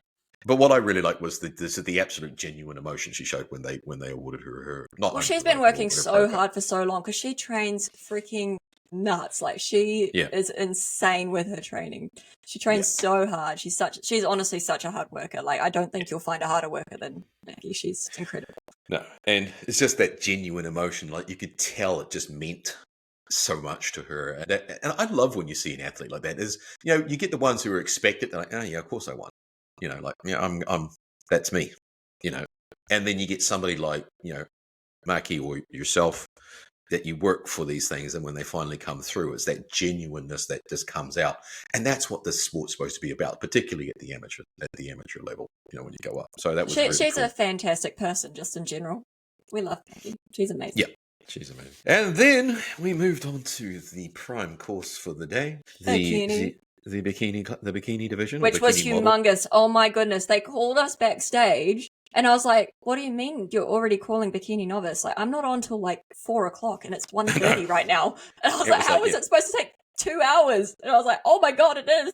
But what I really like was the absolute genuine emotion she showed when they awarded her. She's been working so hard for so long because she trains freaking nuts. Like she is insane with her training. She trains so hard. She's honestly such a hard worker. Like I don't think you'll find a harder worker than Maki. She's incredible. No, and it's just that genuine emotion. Like you could tell it just meant so much to her. And I love when you see an athlete like that. Is, you get the ones who are expected. They're like, oh yeah, of course I won. Like, I'm that's me. And then you get somebody like Maki or yourself, that you work for these things, and when they finally come through, it's that genuineness that just comes out, and that's what this sport's supposed to be about, particularly at the amateur level. When you go up. So that was really she's cool. a fantastic person, just in general. We love Maki. She's amazing. Yeah, she's amazing. And then we moved on to the prime course for the day, Bikini. the bikini division, which was humongous. Model. Oh my goodness! They called us backstage. And I was like, what do you mean you're already calling Bikini novice? Like, I'm not on till like 4:00 and it's 1:30 right now. And I was like, how is it supposed to take 2 hours? And I was like, oh my God, it is.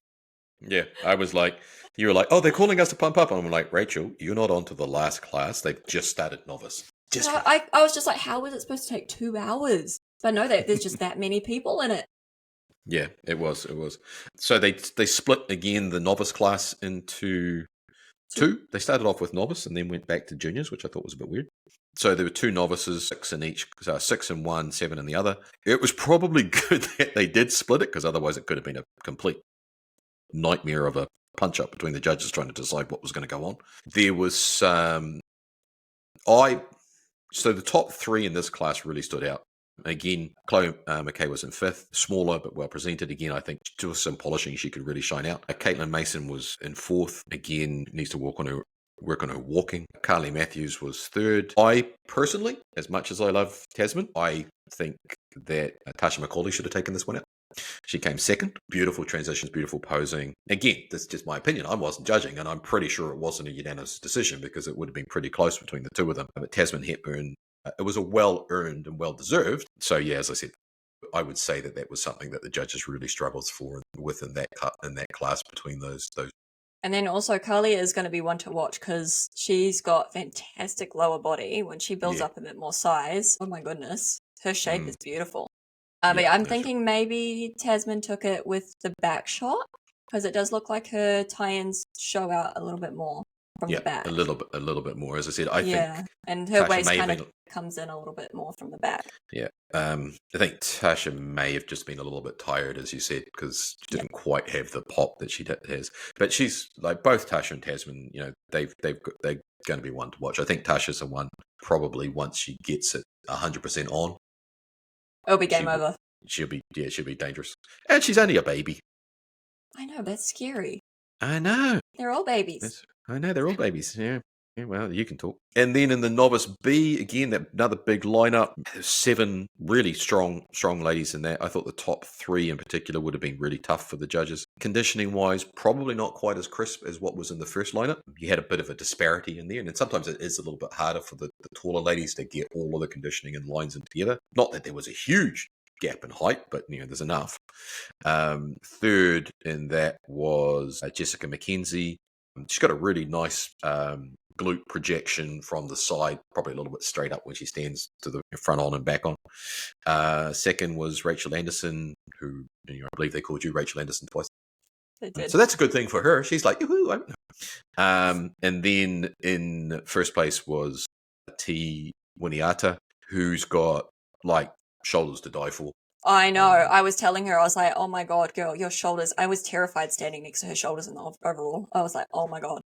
Yeah, I was like, you were like, oh, they're calling us to pump up. And I'm like, Rachel, you're not on to the last class. They've just started novice. I was just like, how is it supposed to take 2 hours? But no, there's just that many people in it. Yeah, it was. So they split again the novice class into two. They started off with novice and then went back to juniors, which I thought was a bit weird. So there were two novices, 6 in each, 6 in one, 7 in the other. It was probably good that they did split it, because otherwise it could have been a complete nightmare of a punch-up between the judges trying to decide what was going to go on. There was so the top 3 in this class really stood out. Again, Chloe McKay was in 5th, smaller but well presented. Again, I think to some polishing she could really shine out. Caitlin Mason was in 4th. Again, needs to work on her walking. Carly Matthews was 3rd. I personally, as much as I love Tasman, I think that Tasha McCauley should have taken this one out. She came 2nd. Beautiful transitions, beautiful posing. Again, this is just my opinion. I wasn't judging, and I'm pretty sure it wasn't a unanimous decision, because it would have been pretty close between the two of them. But Tasman Hepburn, it was a well-earned and well-deserved. So yeah, as I said, I would say that was something that the judges really struggled for within that class between those. And then also Carly is going to be one to watch, because she's got fantastic lower body. When she builds up a bit more size, oh my goodness, her shape is beautiful. But I'm thinking maybe Tasman took it with the back shot, because it does look like her tie-ins show out a little bit more from the back. a little bit more. As I said, I think, and her waist kind of comes in a little bit more from the back. Yeah, I think Tasha may have just been a little bit tired, as you said, because she didn't quite have the pop that she has. But she's like, both Tasha and Tasman, they're going to be one to watch. I think Tasha's the one, probably once she gets it 100% on, it'll be game over. She'll be dangerous, and she's only a baby. I know, that's scary. I know, they're all babies. I know, they're all babies. Yeah, well, you can talk. And then in the novice B, again, another big lineup. 7 really strong ladies in that. I thought the top 3 in particular would have been really tough for the judges. Conditioning wise, probably not quite as crisp as what was in the first lineup. You had a bit of a disparity in there, and sometimes it is a little bit harder for the taller ladies to get all of the conditioning and lines in together. Not that there was a huge gap in height, but there's enough. 3rd in that was Jessica McKenzie. She's got a really nice glute projection from the side, probably a little bit straight up when she stands to the front on and back on. 2nd was Rachel Anderson, who I believe they called you Rachel Anderson twice. They did. So that's a good thing for her. She's like, yoo-hoo. And then in first place was T. Winiata, who's got like shoulders to die for. I know. I was telling her, I was like, oh my God, girl, your shoulders. I was terrified standing next to her shoulders in the overall. I was like, oh my God.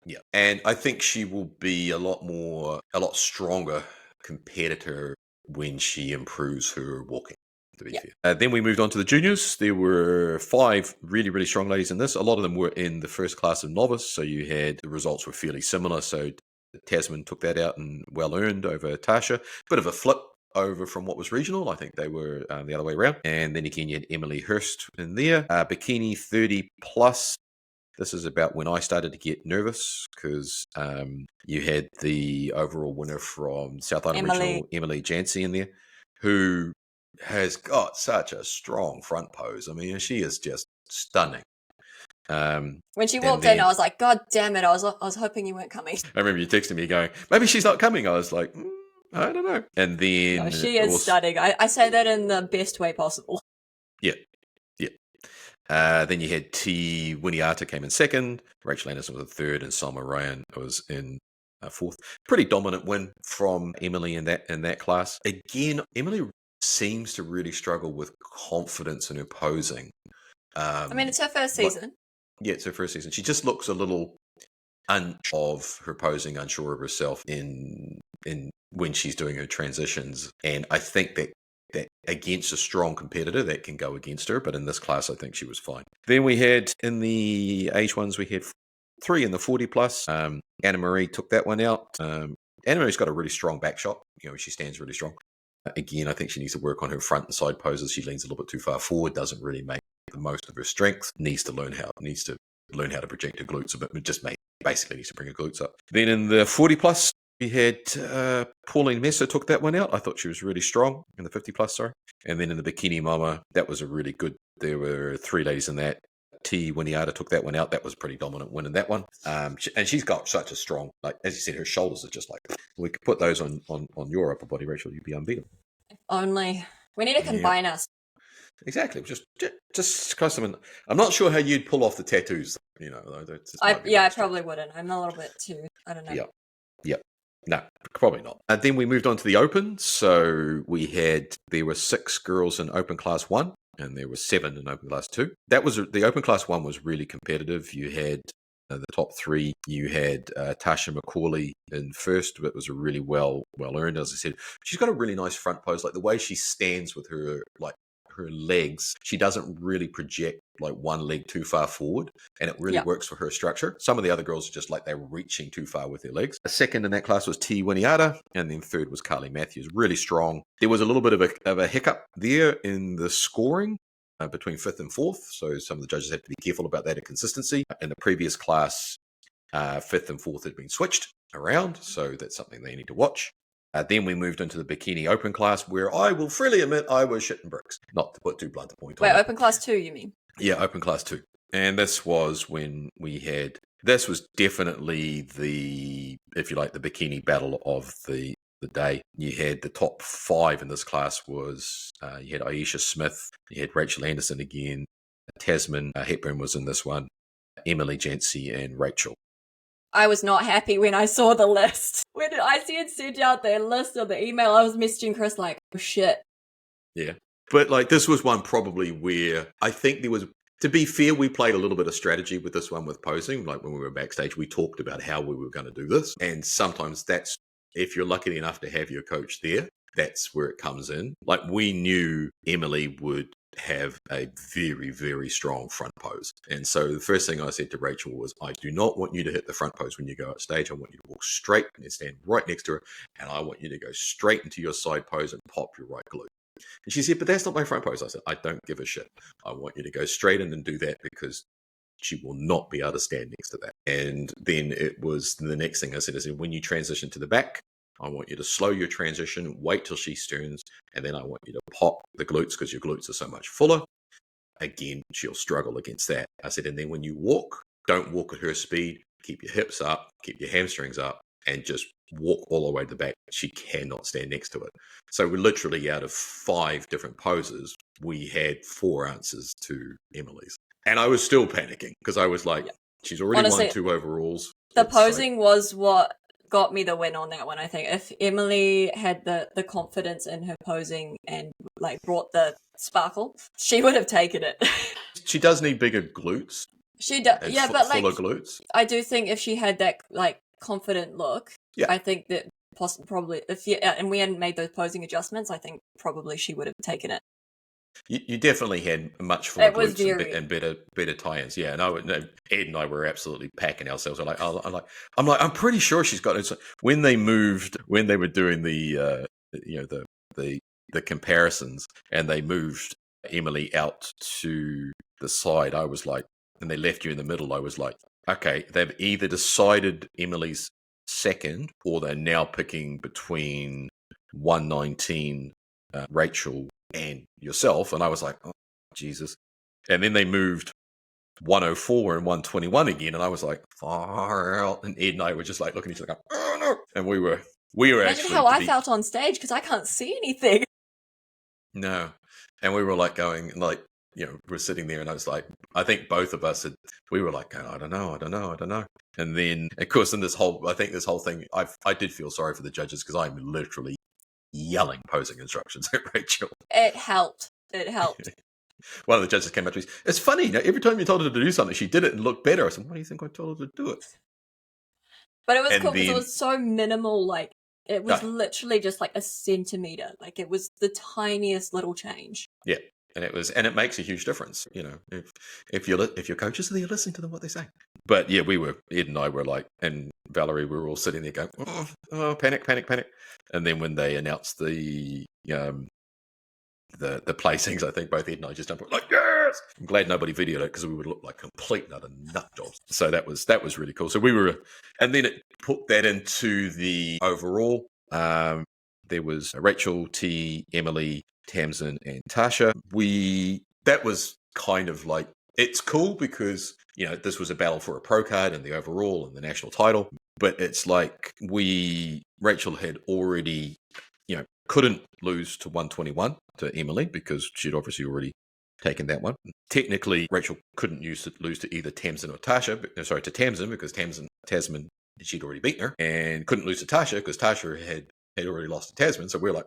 Yeah. And I think she will be a lot stronger competitor when she improves her walking, to be fair. Then we moved on to the juniors. There were 5 really, really strong ladies in this. A lot of them were in the first class of novice. So the results were fairly similar. So Tasman took that out and well earned over Tasha. Bit of a flip over from what was regional. I think they were the other way around. And then again, you had Emily Hurst in there. Bikini 30 plus. This is about when I started to get nervous, because you had the overall winner from South Island Regional, Emily Jancy, in there, who has got such a strong front pose. I mean, she is just stunning. When she walked in, I was like, God damn it, I was hoping you weren't coming. I remember you texting me going, maybe she's not coming. I was like, I don't know. And then she is stunning. I say that in the best way possible. Yeah. Then you had T. Winiata came in 2nd, Rachel Anderson was in 3rd, and Salma Ryan was in 4th. Pretty dominant win from Emily in that class. Again, Emily seems to really struggle with confidence in her posing. I mean, it's her first But season. yeah, it's her first season. She just looks a little unsure of her posing, unsure of herself in when she's doing her transitions. And I think that against a strong competitor, that can go against her. But in this class, I think she was fine. Then we had in the age ones, we had 3 in the 40 plus. Anna Marie took that one out. Anna Marie's got a really strong back shot. She stands really strong. Again, I think she needs to work on her front and side poses. She leans a little bit too far forward, doesn't really make the most of her strength. Needs to learn how to project her glutes a bit, but just basically needs to bring her glutes up. Then in the 40 plus, we had Pauline Messer took that one out. I thought she was really strong in the 50 plus, sorry. And then in the Bikini Mama, that was a really good. There were 3 ladies in that. T. Winiata took that one out. That was a pretty dominant win in that one. And she's got such a strong, like as you said, her shoulders are just like, we could put those on your upper body, Rachel. You'd be unbeatable. Only we need to combine us. Exactly. Just custom. I'm not sure how you'd pull off the tattoos. I probably wouldn't. I'm a little bit too. I don't know. Yep. No, probably not. And then we moved on to the open. So there were 6 girls in open class 1. And there were 7 in open class 2. The open class 1 was really competitive. You had the top 3. You had Tasha McCauley in first. It was a really well earned. As I said, she's got a really nice front pose. Like the way she stands with her legs, she doesn't really project like one leg too far forward, and it really works for her structure. Some of the other girls are just like they're reaching too far with their legs. Second in that class was T. Winiata, and then third was Carly Matthews. Really strong. There was a little bit of a hiccup there in the scoring between 5th and 4th, so some of the judges had to be careful about that consistency. In the previous class, 5th and 4th had been switched around, so that's something they need to watch. Then we moved into the Bikini Open class, where I will freely admit I was shitting bricks. Not to put too blunt a point on it. Wait, Open class 2, you mean? Yeah, Open class 2. And this was when this was definitely the bikini battle of the day. You had the top 5 in this class was, you had Aisha Smith, you had Rachel Anderson again, Tasman Hepburn was in this one, Emily Jancy and Rachel. I was not happy when I saw the list. When ICN sent out their list on the email, I was messaging Chris like, oh shit. Yeah. But like this was one probably where I think there was, to be fair, we played a little bit of strategy with this one with posing. Like when we were backstage, we talked about how we were going to do this. And sometimes that's, if you're lucky enough to have your coach there, that's where it comes in. Like we knew Emily would have a very, very strong front pose. And so the first thing I said to Rachel was, I do not want you to hit the front pose when you go out stage. I want you to walk straight and stand right next to her. And I want you to go straight into your side pose and pop your right glute. And she said, but that's not my front pose. I said, I don't give a shit. I want you to go straight in and do that because she will not be able to stand next to that. And then it was the next thing I said, when you transition to the back, I want you to slow your transition, wait till she turns, and then I want you to pop the glutes because your glutes are so much fuller. Again, she'll struggle against that. I said, and then when you walk, don't walk at her speed. Keep your hips up, keep your hamstrings up, and just walk all the way to the back. She cannot stand next to it. So we literally, out of 5 different poses, we had 4 answers to Emily's. And I was still panicking because I was like, she's already won 2 overalls. The posing was what got me the win on that one. I think if Emily had the confidence in her posing and like brought the sparkle, she would have taken it. She does need bigger glutes. She does, but like fuller glutes. I do think if she had that like confident look, I think that probably and we hadn't made those posing adjustments, I think probably she would have taken it. You definitely had much fuller glutes and better tie-ins. Yeah, and Ed and I were absolutely packing ourselves. I'm pretty sure she's got it. So when they were doing the comparisons, and they moved Emily out to the side, I was like, and they left you in the middle. I was like, okay, they've either decided Emily's second, or they're now picking between 119 Rachel and yourself. And I was like, oh, Jesus. And then they moved 104 and 121 again. And I was like, far out. And Ed and I were just like looking at each other, like, oh no. And we were Imagine actually. how I felt on stage because I can't see anything. No. And we were like going, like, we're sitting there and I was like, I think both of us we were like, going, I don't know. And then, of course, in this whole thing, I did feel sorry for the judges because I'm literally yelling posing instructions at Rachel. It helped. It helped. One of the judges came up to me. It's funny, you know, every time you told her to do something, she did it and looked better. I said, "Why do you think I told her to do it?" But it was And cool because it then- was so minimal. Like it was No. literally just like a centimeter. Like it was the tiniest little change. Yeah, and it makes a huge difference. You know, if your coaches are there, listen to them what they say. But yeah, Ed and I were like, and Valerie, we were all sitting there going, oh, panic, panic, panic. And then when they announced the placings, I think both Ed and I just jumped like, yes! I'm glad nobody videoed it because we would look like complete nut jobs. So that was really cool. So and then it put that into the overall. There was Rachel, T, Emily, Tamsin, and Tasha. That was kind of like, it's cool because, you know, this was a battle for a pro card and the overall and the national title. But it's like Rachel had already, you know, couldn't lose to 121 to Emily because she'd obviously already taken that one. Technically, Rachel couldn't lose to either Tamsin or Tasha, to Tamsin because Tasman, she'd already beaten her, and couldn't lose to Tasha because Tasha had already lost to Tasman. So we were like,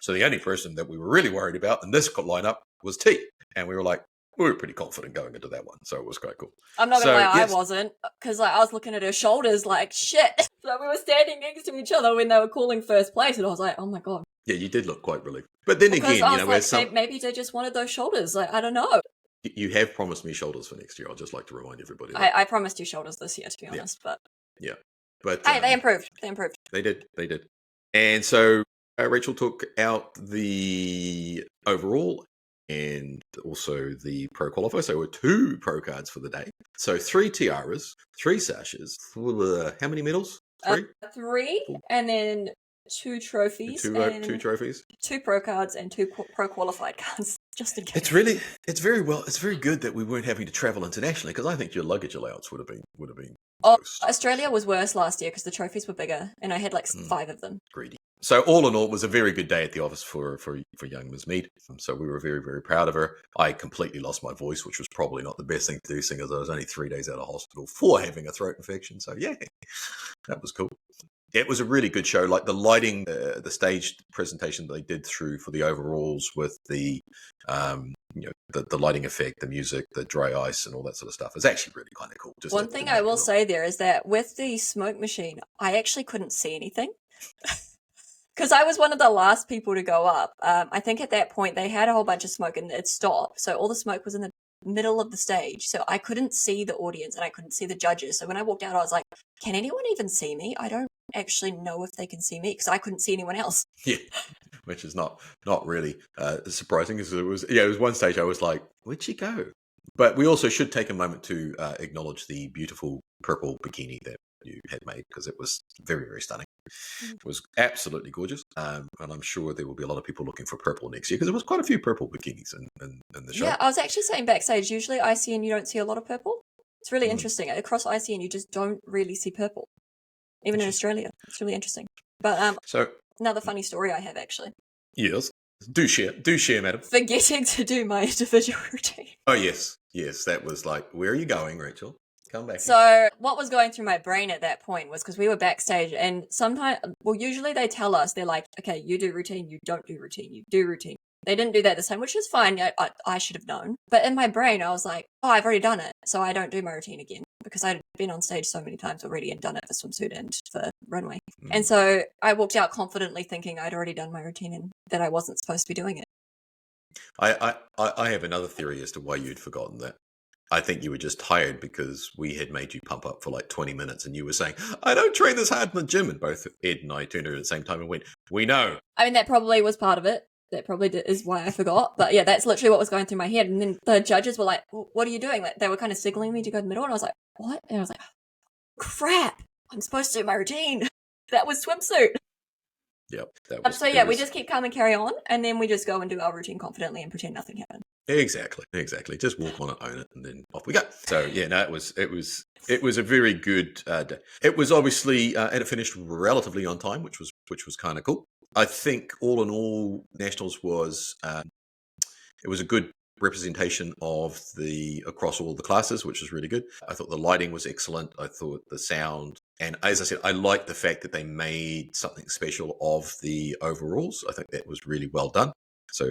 so the only person that we were really worried about in this lineup was T. And we were pretty confident going into that one. So it was quite cool. I'm not gonna lie, I wasn't, because like I was looking at her shoulders like shit. So we were standing next to each other when they were calling first place, and I was like, oh my god. Yeah, you did look quite relieved. But then Because again, I you was know, like, maybe they just wanted those shoulders. Like, I don't know. you have promised me shoulders for next year. I'd just like to remind everybody. I promised you shoulders this year, to be honest. But yeah, but hey, they improved. They improved. They did. And so Rachel took out the overall and also the pro qualifier. So there were 2 pro cards for the day. So 3 tiaras, 3 sashes. How many medals? 3? 3, and then 2 trophies. 2 trophies. 2 pro cards and 2 pro qualified cards, just in case. It's very good that we weren't having to travel internationally because I think your luggage allowance would have been. Oh, Australia was worse last year because the trophies were bigger, and I had like 5 of them. Greedy. So all in all, it was a very good day at the office for young Ms. Mead. So we were very, very proud of her. I completely lost my voice, which was probably not the best thing to do, seeing as I was only 3 days out of hospital for having a throat infection. So yeah, that was cool. It was a really good show. Like the lighting, the stage presentation they did through for the overalls with the, the lighting effect, the music, the dry ice, and all that sort of stuff is actually really kind of cool. One thing I will say there is that with the smoke machine, I actually couldn't see anything. Because I was one of the last people to go up. I think at that point they had a whole bunch of smoke and it stopped. So all the smoke was in the middle of the stage. So I couldn't see the audience and I couldn't see the judges. So when I walked out, I was like, can anyone even see me? I don't actually know if they can see me because I couldn't see anyone else. Yeah, which is not really surprising because it was one stage I was like, where'd she go? But we also should take a moment to acknowledge the beautiful purple bikini that you had made because it was very, very stunning. It was absolutely gorgeous, and I'm sure there will be a lot of people looking for purple next year because there was quite a few purple bikinis in the show. Yeah, I was actually saying backstage, usually ICN you don't see a lot of purple. It's really interesting. Across ICN you just don't really see purple. Even in Australia. It's really interesting. But so another funny story I have actually. Yes. Do share, madam. Forgetting to do my individual routine. Oh yes. That was like, where are you going, Rachel? Come back. So what was going through my brain at that point was because we were backstage and usually they tell us, they're like, okay, you do routine, you don't do routine, you do routine. They didn't do that this time, which is fine. I should have known. But in my brain, I was like, oh, I've already done it. So I don't do my routine again because I'd been on stage so many times already and done it for Swimsuit and for Runway. And so I walked out confidently thinking I'd already done my routine and that I wasn't supposed to be doing it. I have another theory as to why you'd forgotten that. I think you were just tired because we had made you pump up for like 20 minutes and you were saying, I don't train this hard in the gym. And both Ed and I turned at the same time and went, we know. I mean, that probably was part of it. That probably is why I forgot. But yeah, that's literally what was going through my head. And then the judges were like, what are you doing? Like, they were kind of signaling me to go to the middle. And I was like, what? And I was like, crap, I'm supposed to do my routine. That was Swimsuit. Yep. We just keep calm and carry on. And then we just go and do our routine confidently and pretend nothing happened. Exactly. Just walk on it, own it, and then off we go. So yeah, no, it was a very good day. It was obviously and it finished relatively on time, which was kind of cool. I think all in all, Nationals was it was a good representation of across all the classes, which is really good. I thought the lighting was excellent. I thought the sound, and as I said, I like the fact that they made something special of the overalls. I think that was really well done. So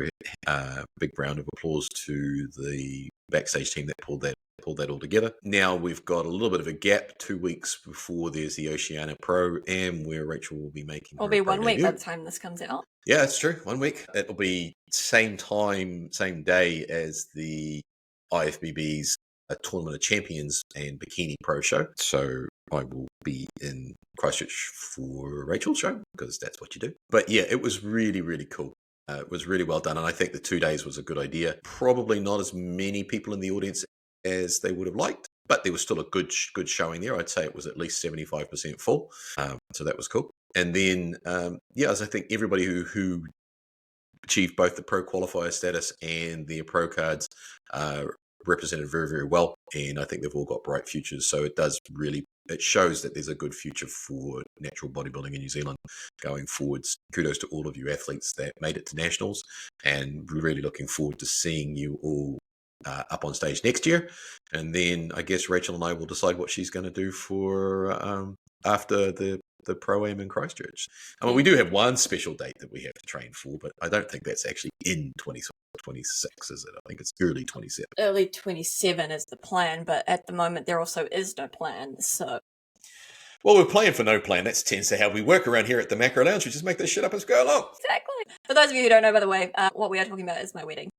big round of applause to the Backstage team that pulled that all together. Now we've got a little bit of a gap, 2 weeks before there's the Oceania Pro Am, where Rachel will be making It'll be 1 week by the time this comes out. Yeah, it's true. 1 week. It'll be same time, same day as the IFBB's Tournament of Champions and Bikini Pro show. So I will be in Christchurch for Rachel's show, because that's what you do. But yeah, it was really, really cool. It was really well done, and I think the 2 days was a good idea. Probably not as many people in the audience as they would have liked, but there was still a good showing there. I'd say it was at least 75% full, so that was cool. And then, as I think everybody who achieved both the pro qualifier status and their pro cards represented very, very well, and I think they've all got bright futures. So it shows that there's a good future for natural bodybuilding in New Zealand going forwards. Kudos to all of you athletes that made it to Nationals, and really looking forward to seeing you all up on stage next year. And then I guess Rachel and I will decide what she's going to do for after the Pro-Am in Christchurch. I mean, we do have one special date that we have to train for, but I don't think that's actually in 2026, is it? I think it's early 27. Early 27 is the plan, but at the moment there also is no plan, so... Well, we're playing for no plan. That tends to how we work around here at the Macro Lounge. We just make this shit up as we go along. Exactly. For those of you who don't know, by the way, what we are talking about is my wedding,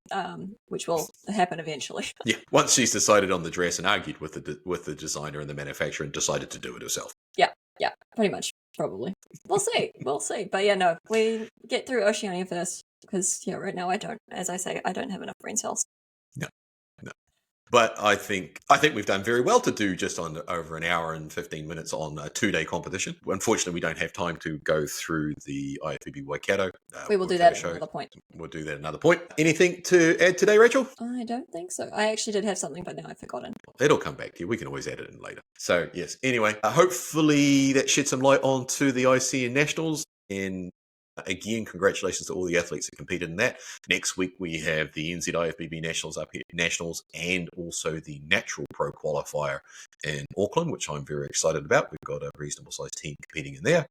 which will happen eventually. Yeah, once she's decided on the dress and argued with the designer and the manufacturer and decided to do it herself. Yeah, pretty much, probably. We'll see. But yeah, no, we get through Oceania first, because right now I don't have enough brain cells. No. But I think we've done very well to do just on over an hour and 15 minutes on a 2-day competition. Unfortunately, we don't have time to go through the IFBB Waikato. We will do that at another point. We'll do that at another point. Anything to add today, Rachel? I don't think so. I actually did have something, but now I've forgotten. It'll come back to you. We can always add it in later. So, yes. Anyway, hopefully that sheds some light onto the ICN Nationals. And again, congratulations to all the athletes that competed in that. Next week, we have the NZIFBB Nationals up here, Nationals, and also the Natural Pro Qualifier in Auckland, which I'm very excited about. We've got a reasonable sized team competing in there.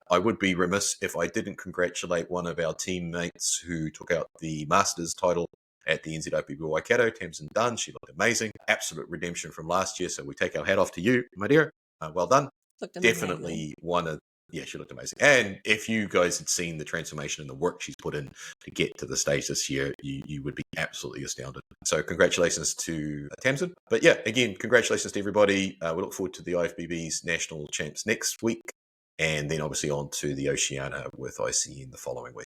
I would be remiss if I didn't congratulate one of our teammates who took out the Masters title at the NZIFBB Waikato, Tamsin Dunn. She looked amazing. Absolute redemption from last year, so we take our hat off to you, my dear. Well done. Definitely one of... Yeah, she looked amazing. And if you guys had seen the transformation and the work she's put in to get to the stage this year, you would be absolutely astounded. So congratulations to Tamsin. But yeah, again, congratulations to everybody. We look forward to the IFBB's National Champs next week, and then obviously on to the Oceania with ICN the following week.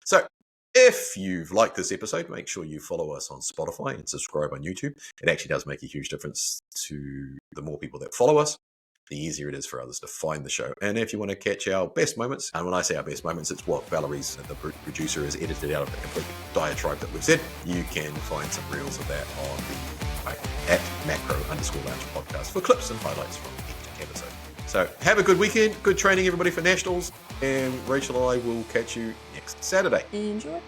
So if you've liked this episode, make sure you follow us on Spotify and subscribe on YouTube. It actually does make a huge difference to the more people that follow us, the easier it is for others to find the show. And if you want to catch our best moments, and when I say our best moments, it's what Valerie's, the producer, has edited out of the complete diatribe that we've said. You can find some reels of that on at macro_lounge podcast for clips and highlights from each episode. So have a good weekend, good training everybody for Nationals, and Rachel and I will catch you next Saturday. Enjoy.